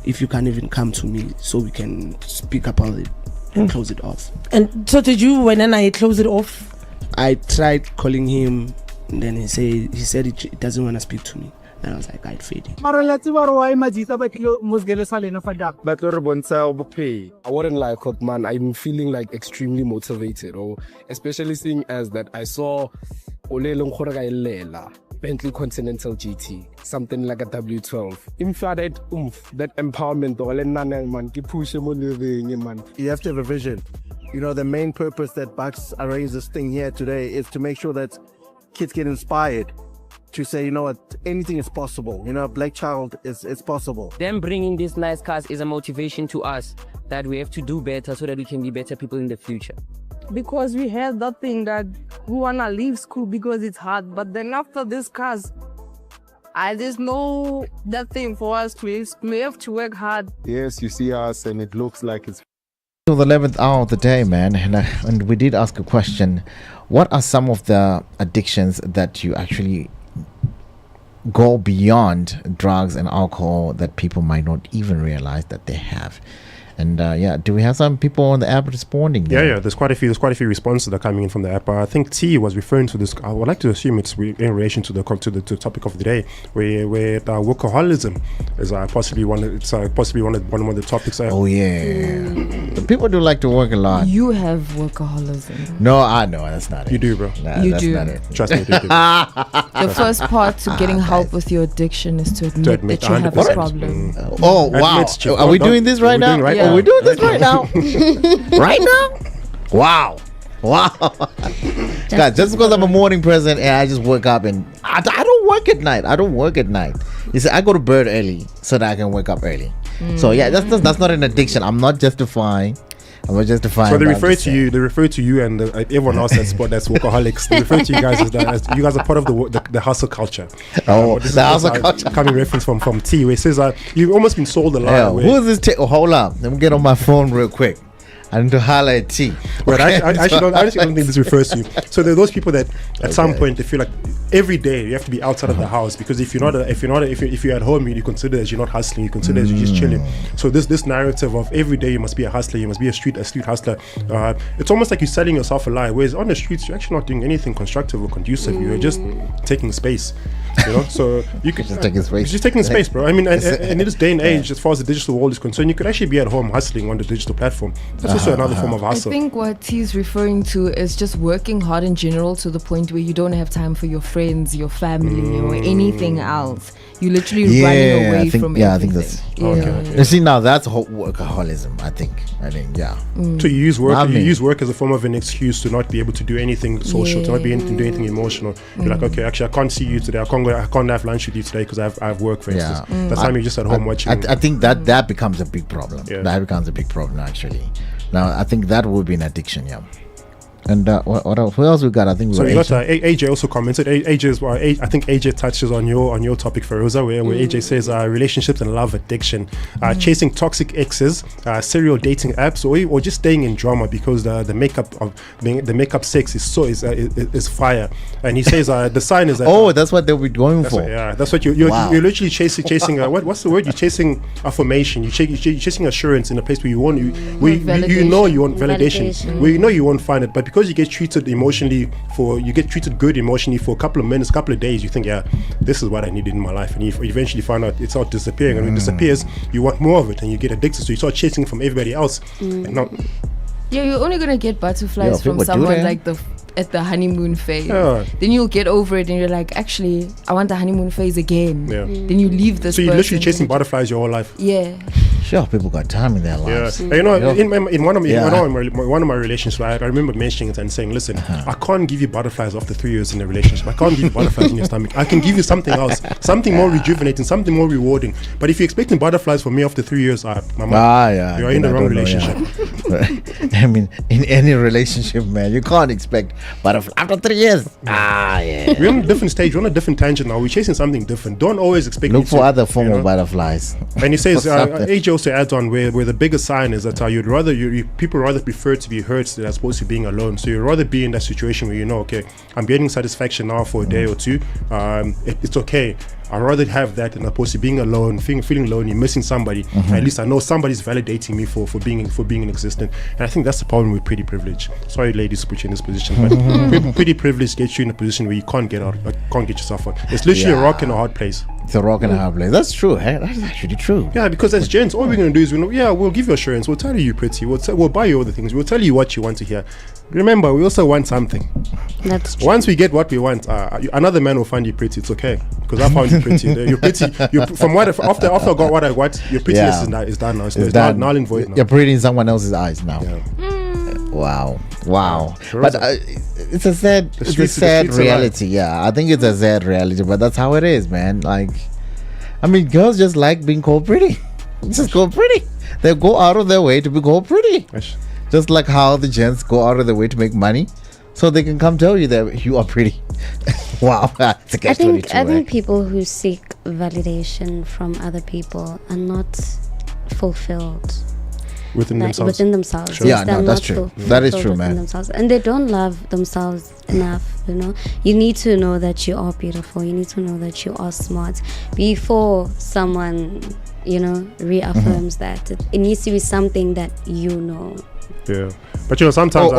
if you can't even come to me so we can speak about it and close it off. And so did you, when I close it off? I tried calling him, and then he said he doesn't want to speak to me. And I was like, I'd fade it. I wouldn't lie, Cook, man. I'm feeling like extremely motivated, especially seeing as that I saw Bentley Continental GT, something like a W12. That empowerment, man. You have to have a vision. You know, the main purpose that Bucks arranged this thing here today is to make sure that kids get inspired to say, you know what, anything is possible. You know, Black Child it's possible. Them bringing these nice cars is a motivation to us that we have to do better so that we can be better people in the future. Because we had that thing that we wanna leave school because it's hard, but then after this cars, there's no that thing for us to we have to work hard. Yes, you see us and it looks like it's To the 11th hour of the day, man, and we did ask a question. What are some of the addictions that you actually go beyond drugs and alcohol that people might not even realize that they have? And do we have some people on the app responding? Yeah, there's quite a few responses that are coming in from the app. I think T was referring to this. I would like to assume it's in relation to the topic of the day, where workaholism is possibly one of the topics. The people do like to work a lot. You have workaholism. No, I know that's not it. You do, bro. Nah, you do. Not it. Trust me, you do. The first part to getting help with your addiction is to admit that you have a 100%. problem. Oh wow! Are we doing this right now? Yeah. Oh, we're doing this right now. Right now? Wow. Guys, just because I'm a morning person and I just wake up and I don't work at night. You see, I go to bed early so that I can wake up early. So yeah, that's not an addiction. I'm not justifying. So they refer to you and everyone else that's workaholics. They refer to you guys as you guys are part of the hustle culture. The hustle culture. Coming reference from T, where it says you've almost been sold a lie. Yeah, who is this? Hold up, let me get on my phone real quick. I need to highlight T. But I actually don't think this refers to you. So there are those people that at some point they feel like every day you have to be outside of the house, because if you're at home, you consider as you're not hustling, you consider as you're just chilling. So this narrative of every day you must be a hustler, you must be a street hustler. It's almost like you're selling yourself a lie. Whereas on the streets you're actually not doing anything constructive or conducive. You're just taking space. You know, so you could just taking space. Just taking space, bro. I mean, and in this day and age, as far as the digital world is concerned, you could actually be at home hustling on the digital platform. That's also another form of hustle. I think what he's referring to is just working hard in general to the point where you don't have time for your friends, your family, or anything else. You literally running away from everything. Yeah, I think that's okay. You see, now that's workaholism. I think. Yeah. So you use work as a form of an excuse to not be able to do anything social, to not be able to do anything emotional. You're like, okay, actually, I can't see you today. I can't have lunch with you today because I have work, for instance. That's time you're just at home watching. I think that becomes a big problem. Yeah. That becomes a big problem, actually. Now, I think that would be an addiction, yeah. And what else? Who else we got? I think we got AJ also commented. I think AJ touches on your topic, Feroza, where AJ says relationships and love addiction, chasing toxic exes, serial dating apps, or just staying in drama because the makeup sex is fire. And he says the sign is that that's what they'll be going for. That's what you're literally chasing. What's the word? You're chasing affirmation. You're chasing assurance in a place where you want you know you want validation. Where you know you won't find it, but because you get treated good emotionally for a couple of minutes, couple of days, you think, this is what I needed in my life, and you eventually find out it's not disappearing, and when it disappears, you want more of it, and you get addicted, so you start chasing from everybody else. You're only gonna get butterflies from someone like at the honeymoon phase. Then you'll get over it and you're like, actually, I want the honeymoon phase again. Then you leave this. So you're literally chasing butterflies your whole life. Sure, people got time in their lives. In one of my relationships, I remember mentioning it and saying, listen, I can't give you butterflies after 3 years in a relationship. I can't give you butterflies in your stomach. I can give you something else, something more rejuvenating, something more rewarding. But if you're expecting butterflies from me after 3 years, you're in the wrong relationship. I mean, in any relationship, man, you can't expect butterflies after 3 years. We're on a different stage. We're on a different tangent now. We're chasing something different. Don't always expect. Look for other form of butterflies. And he says, AJ also adds on where the biggest sign is that people rather prefer to be hurt than as opposed to being alone. So you'd rather be in that situation where you know, okay, I'm getting satisfaction now for a day or two. It's okay. I'd rather have that than opposed to being alone, feeling lonely, missing somebody. At least I know somebody's validating me for being in existence. And I think that's the problem with pretty privilege. Sorry, ladies, to put you in this position, but pretty privilege gets you in a position where you can't get out, can't get yourself out. It's literally a rock in a hard place. It's a rock and a hard place. That's true. Hey? That's actually true. Yeah, because as gents, all we're going to do is, we'll give you assurance. We'll tell you you're pretty. We'll buy you all the things. We'll tell you what you want to hear. Remember, we also want something. That's true. Once we get what we want, another man will find you pretty. It's okay, because I found you pretty. You're pretty. After I got what I want, your prettiness is done now. It's done. Null and void now. You're pretty in someone else's eyes now. Wow. But it's a sad reality. Yeah, I think it's a sad reality, but that's how it is, man. Like, I mean, girls just like being called pretty. Just called pretty. They go out of their way to be called pretty. Just like how the gents go out of their way to make money, so they can come tell you that you are pretty. Wow, it's a catch-22. I think people who seek validation from other people are not fulfilled within themselves. Sure. Yeah, no, that's true. That is true, man. Themselves. And they don't love themselves enough. You need to know that you are beautiful. You need to know that you are smart before someone reaffirms that. It needs to be something that you know. Yeah, but sometimes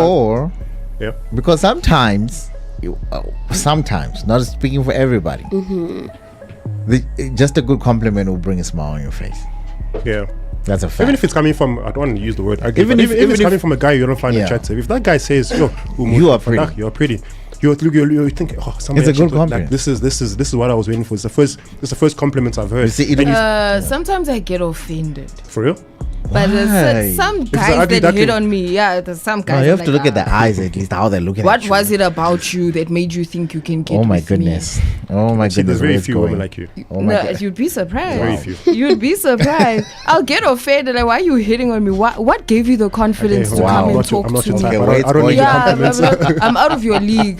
because sometimes, not speaking for everybody, just a good compliment will bring a smile on your face. Yeah, that's a fact. Even if it's coming from, I don't want to use the word ugly, even if it's coming from a guy you don't find attractive, if that guy says, "Yo, you are pretty," you're pretty. You think, it's a good compliment. Like, this is what I was waiting for. It's the first compliment I've heard. Sometimes I get offended. For real? But there's some guys that hit on me. Yeah, there's some guys. No, you have to look at the eyes at least, how they're looking at you. What was it about you that made you think you can get Oh my with goodness. me? Oh my goodness. There's very few women like you. You'd be surprised. Very few. You'd be surprised. I'll get offended. Like, why are you hitting on me? What gave you the confidence to come and talk to me? I don't need compliments. I'm out of your league.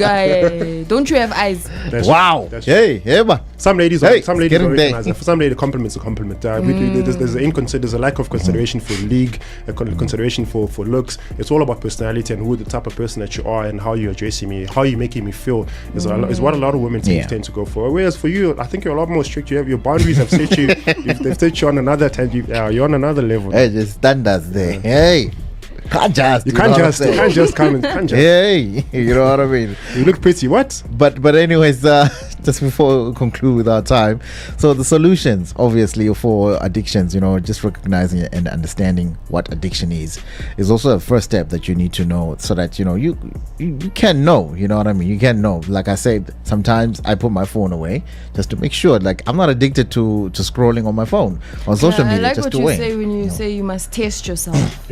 Don't you have eyes? Wow. Some ladies recognize that. For some ladies, compliment's a compliment. There's a lack of consideration for league, a consideration for looks. It's all about personality and who the type of person that you are and how you're addressing me, how you're making me feel is what a lot of women tend to go for. Whereas for you, I think you're a lot more strict. You have your boundaries have set you. They've set you on another you're on another level. Hey, the standards there. Hey. You can't just come and hey, you know what I mean? You look pretty. What? But anyways, just before we conclude with our time, so the solutions obviously for addictions, just recognizing and understanding what addiction is also a first step that you need to know, so that you can know, you know what I mean? You can know. Like I said, sometimes I put my phone away just to make sure, like, I'm not addicted to scrolling on my phone on social media. I like just what to you win. say when you say you must test yourself.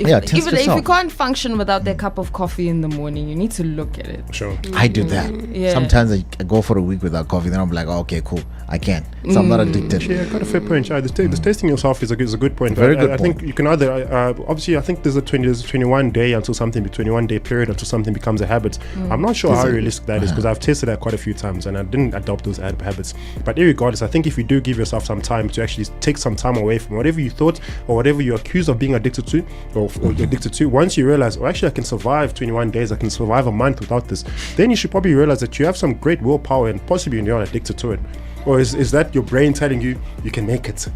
If you can't function without that cup of coffee in the morning, you need to look at it. Sure. I do that. Yeah. Sometimes I go for a week without coffee, then I'm like, okay, cool, I can. So I'm not addicted. Yeah, got a fair point. The testing yourself is a good point. Very good I think you can either obviously I think there's a 21 day until something, 21 day period until something becomes a habit. I'm not sure how realistic that is, because I've tested that quite a few times and I didn't adopt those habits. But irregardless, I think if you do give yourself some time to actually take some time away from whatever you thought or whatever you're accused of being addicted to or addicted to, once you realize, actually I can survive 21 days, I can survive a month without this, then you should probably realize that you have some great willpower and possibly you're not addicted to it. Or is that your brain telling you can make it?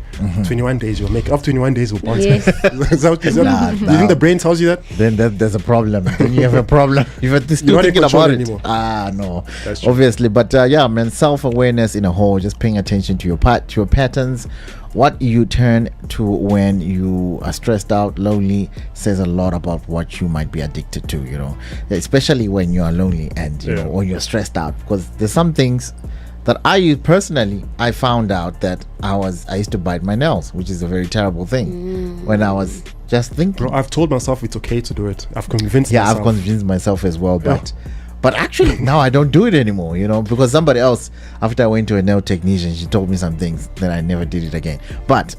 21 days you'll make it. After 21 days we'll bounce. Yes. You think the brain tells you that? Then there's a problem. Then you have a problem. You're still thinking about it anymore. No. Obviously. But man, self-awareness in a whole, just paying attention to your patterns, what you turn to when you are stressed out, lonely, says a lot about what you might be addicted to, especially when you are lonely and when you're stressed out, because there's some things that I found out that I used to bite my nails, which is a very terrible thing when I was just thinking. Bro, I've told myself it's okay to do it. I've convinced myself. I've convinced myself as well, but actually now I don't do it anymore, because somebody else, after I went to a nail technician, she told me some things, then I never did it again. But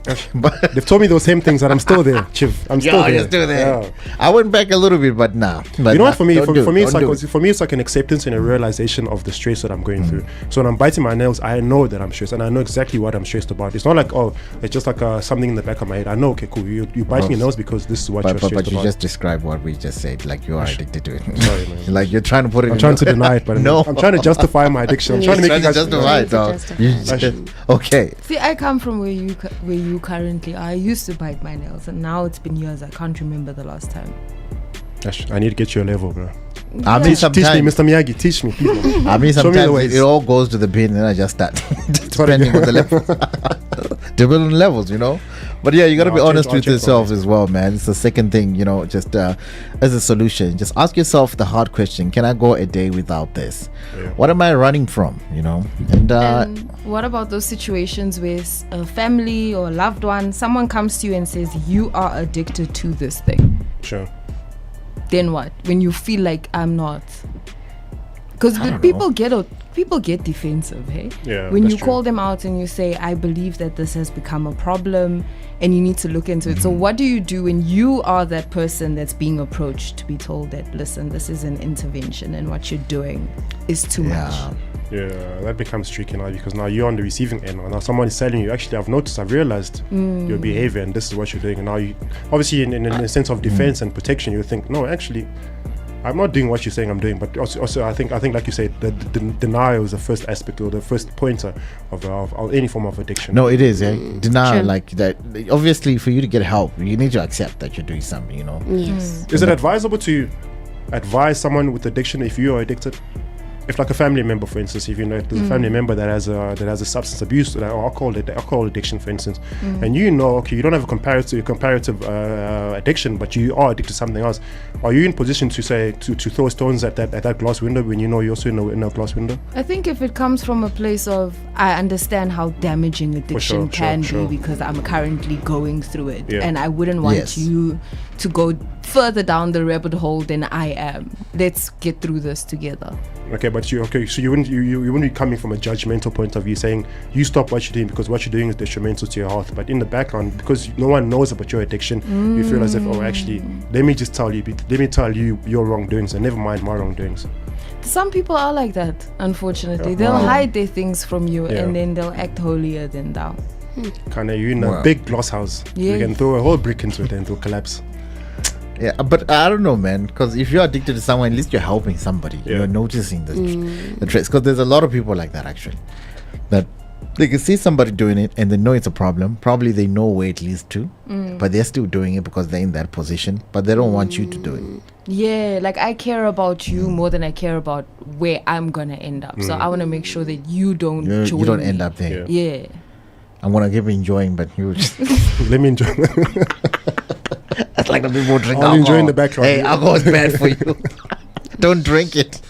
they've told me those same things and I'm still there, Chief. I'm still there. Yeah. I went back a little bit, but nah. But you know what, for me it's like an acceptance and a realization of the stress that I'm going through. So when I'm biting my nails, I know that I'm stressed and I know exactly what I'm stressed about. It's not like, it's just like something in the back of my head. I know, okay, cool, you bite your nails because this is what you're stressed about. But you just described what we just said, like you are addicted to it. Sorry, man. Like you're trying to put it I'm trying to deny it, but no. I'm trying to justify my addiction. I'm trying to make you guys justify it, dog. Okay. See, I come from where you currently are. I used to bite my nails, and now it's been years. I can't remember the last time. I need to get you a level, bro. I mean, sometimes, teach me, Mr. Miyagi. Teach me. Please, I mean, sometimes it all goes to the bin, and I just start depending on the level, different levels, you know. But yeah, you got to be honest with yourself as well, man. It's the second thing, you know. Just as a solution, just ask yourself the hard question: can I go a day without this? Yeah. What am I running from? You know. And what about those situations where a family or a loved one, someone comes to you and says you are addicted to this thing? Sure. Then what? When you feel like I'm not, because people get defensive, hey? Yeah. When you call them out and you say, I believe that this has become a problem and you need to look into it. So what do you do when you are that person that's being approached to be told that, listen, this is an intervention and what you're doing is too much? Yeah, that becomes tricky now, because now you're on the receiving end. Now someone is telling you, actually, I've realized your behavior and this is what you're doing. And now you, obviously in a sense of defense and protection, you think, no, actually, I'm not doing what you're saying I'm doing. But also I think like you said, the denial is the first aspect or the first pointer of any form of addiction. No, it is, denial. Like that, obviously, for you to get help, you need to accept that you're doing something, you know. Yes. Is it advisable to advise someone with addiction if you are addicted? If like a family member, for instance, if you know there's a family member that has a substance abuse or alcohol addiction, for instance, and you know, okay, you don't have a comparative addiction, but you are addicted to something else. Are you in position to say to throw stones at that glass window when you know you're also in a glass window? I think if it comes from a place of I understand how damaging addiction can be because I'm currently going through it, and I wouldn't want you to go further down the rabbit hole than I am. Let's get through this together. Okay, but so you wouldn't be coming from a judgmental point of view, saying you stop what you're doing because what you're doing is detrimental to your health. But in the background, because no one knows about your addiction, you feel as if, oh, actually, let me tell you your wrongdoings and never mind my wrongdoings. Some people are like that, unfortunately. They'll hide their things from you and then they'll act holier than thou. Kind of, you're in a big glass house. You can throw a whole brick into it and it'll collapse. Yeah, but I don't know, man, because if you're addicted to someone, at least you're helping somebody. You're noticing the traits, because there's a lot of people like that, actually, that they can see somebody doing it and they know it's a problem. Probably they know where it leads to, but they're still doing it because they're in that position, but they don't want you to do it. Yeah, like I care about you more than I care about where I'm gonna end up. So I want to make sure that you don't end up there. Yeah. I'm gonna keep enjoying, but you just let me enjoy. That's like the people drink alcohol. Enjoy in the background. Hey, alcohol is bad for you. Don't drink it.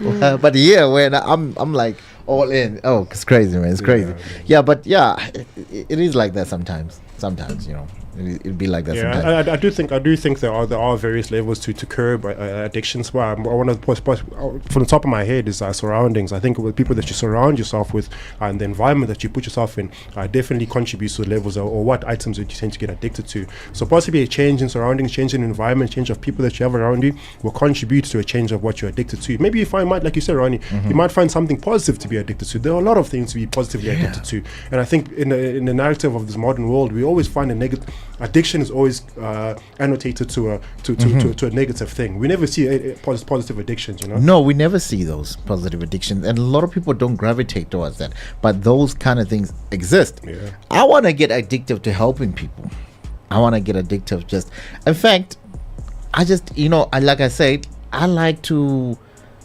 But when I'm like all in. Oh, it's crazy, man. It's crazy. Yeah, but it is like that sometimes. Sometimes, you know. It'd be like that sometimes. I do think there are various levels to curb addictions. Well, I want to post from the top of my head is surroundings. I think with people that you surround yourself with and the environment that you put yourself in definitely contributes to the levels or what items that you tend to get addicted to. So possibly a change in surroundings, change in environment, change of people that you have around you will contribute to a change of what you're addicted to. Maybe you find, like you said, Ronnie, you might find something positive to be addicted to. There are a lot of things to be positively addicted to, and I think in the narrative of this modern world, we always find a negative. Addiction is always annotated to a negative thing. We never see positive addictions, you know. No, we never see those positive addictions, and a lot of people don't gravitate towards that. But those kind of things exist. Yeah. I want to get addictive to helping people. I want to get addictive in fact, like I said, I like to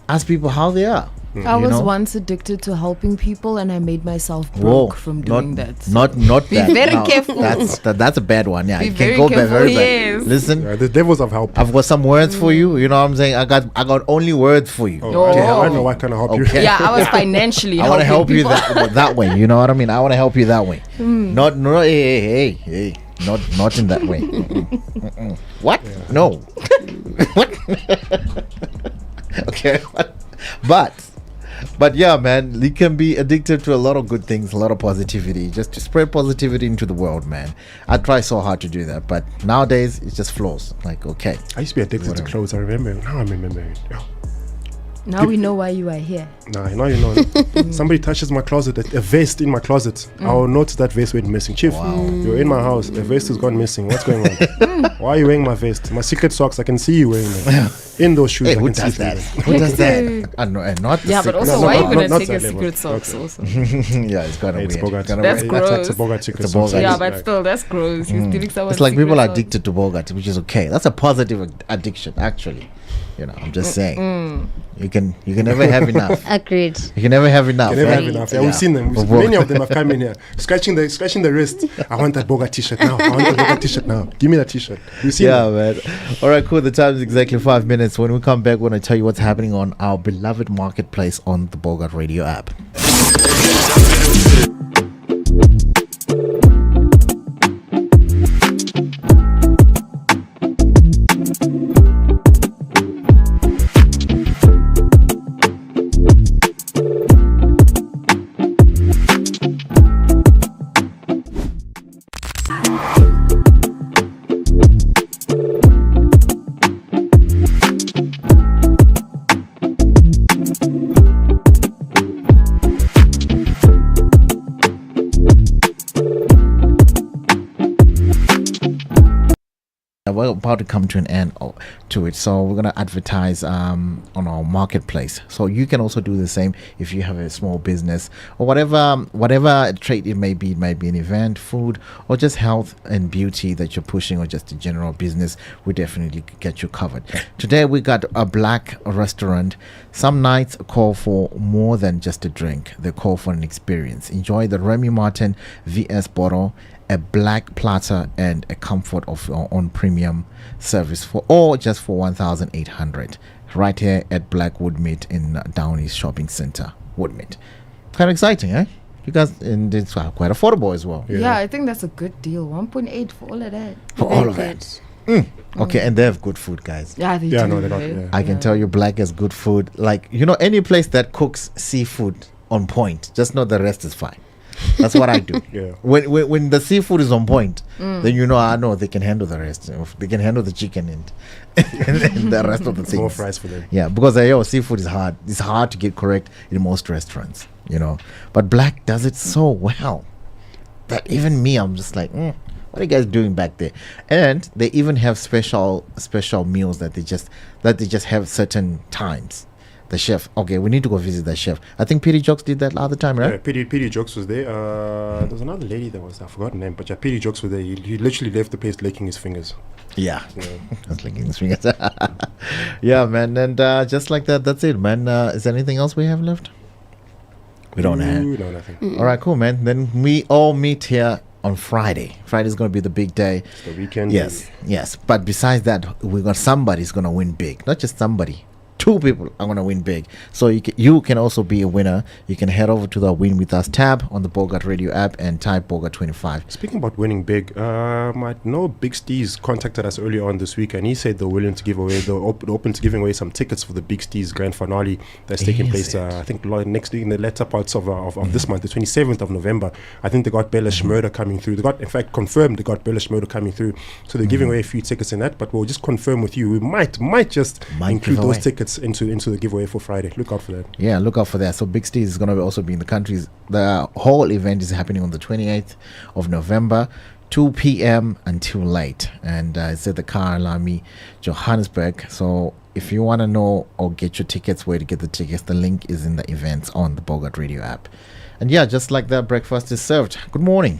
ask people how they are. I was once addicted to helping people, and I made myself broke from doing that. Not Be that. very careful. That's a bad one. Yeah, Be it very can go careful, very yes. bad. Listen, the devils of help. I've got some words for you. You know what I'm saying? I got only words for you. I know I can help you. Yeah, I was financially I want to help people. you that way. You know what I mean? I want to help you that way. Not hey. Not in that way. What? Yeah. No. What? Okay. But yeah, man, you can be addicted to a lot of good things, a lot of positivity, just to spread positivity into the world, man. I try so hard to do that, but nowadays it just flows. Like, okay. I used to be addicted to clothes. I remember. Now I'm remembering. Now we know why you are here. Nah, now you know. Somebody touches my closet, a vest in my closet. I'll notice that vest went missing. Chief, you're in my house. The vest has gone missing. What's going on? Why are you wearing my vest? My secret socks, I can see you wearing them. In those shoes, hey, who does that? Who does that? Not the but also, why are you gonna take your secret socks? Also, yeah, it's kind of weird. Bogart. That's gross. That's a Bogart secret It's a Bogart. Yeah, but still, that's gross. You're stealing someone's It's like people are secret addicted to Bogart, which is okay. That's a positive addiction, actually. You know, I'm just saying. You can never have enough. Agreed. You can never have enough. You can never right? have enough. Yeah, we've seen them. Many of them have come in here, scratching the wrist. I want that Bogart t-shirt now. I want that Bogart t-shirt now. Give me that t-shirt. We've seen them. Man. All right, cool. The time is exactly 5 minutes. When we come back, we're going to tell you what's happening on our beloved marketplace on the Bogart Radio app. We're about to come to an end to it, so we're going to advertise on our marketplace. So you can also do the same if you have a small business or whatever trade it may be. It might be an event, food, or just health and beauty that you're pushing, or just a general business. We definitely get you covered. Today we got a black restaurant. Some nights call for more than just a drink. They call for an experience. Enjoy the Remy Martin VS bottle, a black platter, and a comfort of your own premium service for all just for 1,800 right here at Black Woodmead in Downey's Shopping Center. Woodmead, kind of exciting, eh? You guys, and it's quite affordable as well. Yeah, I think that's a good deal. 1.8 for all of that. For all of that. Okay, and they have good food, guys. Yeah, they do. No, they're not. Yeah. I can tell you, Black has good food. Like, you know, any place that cooks seafood on point, just know the rest is fine. That's what I do. Yeah. When the seafood is on point, then you know, I know they can handle the rest. They can handle the chicken and the rest of the things. More fries for them. Yeah, because seafood is hard. It's hard to get correct in most restaurants, you know. But Black does it so well that even me, I'm just like, what are you guys doing back there? And they even have special meals that they just have certain times. The chef. Okay, we need to go visit the chef. I think P.D. Jokes did that other time, right? Yeah, P.D. Jokes was there. There was another lady that was, I forgot her name, but yeah, P.D. Jokes was there. He literally left the place licking his fingers. Yeah. Just licking his fingers. Yeah, man. And just like that, that's it, man. Is there anything else we have left? We don't have. No, nothing. All right, cool, man. Then we all meet here on Friday. Friday's going to be the big day. It's the weekend. Yes. But besides that, we got somebody's going to win big. Not just somebody. 2 people are going to win big. So you can also be a winner. You can head over to the Win With Us tab on the Bogart Radio app and type Bogart 25. Speaking about winning big, I know Big Steez contacted us earlier on this week, and he said they're willing to give away, they're open to giving away some tickets for the Big Steez grand finale that's taking place, I think, next week in the latter parts of this month, the 27th of November. I think they got Bellish Murder coming through. They got, in fact, confirmed they got Bellish Murder coming through. So they're giving away a few tickets in that, but we'll just confirm with you. We might just include those tickets into the giveaway for Friday. Look out for that. Yeah, look out for that. So Big Steez is going to also be in the countries. The whole event is happening on the 28th of November, 2 p.m. until late. And it's at the Car Lami, Johannesburg. So if you want to know or get your tickets, where to get the tickets, the link is in the events on the Bogart Radio app. And yeah, just like that, breakfast is served. Good morning.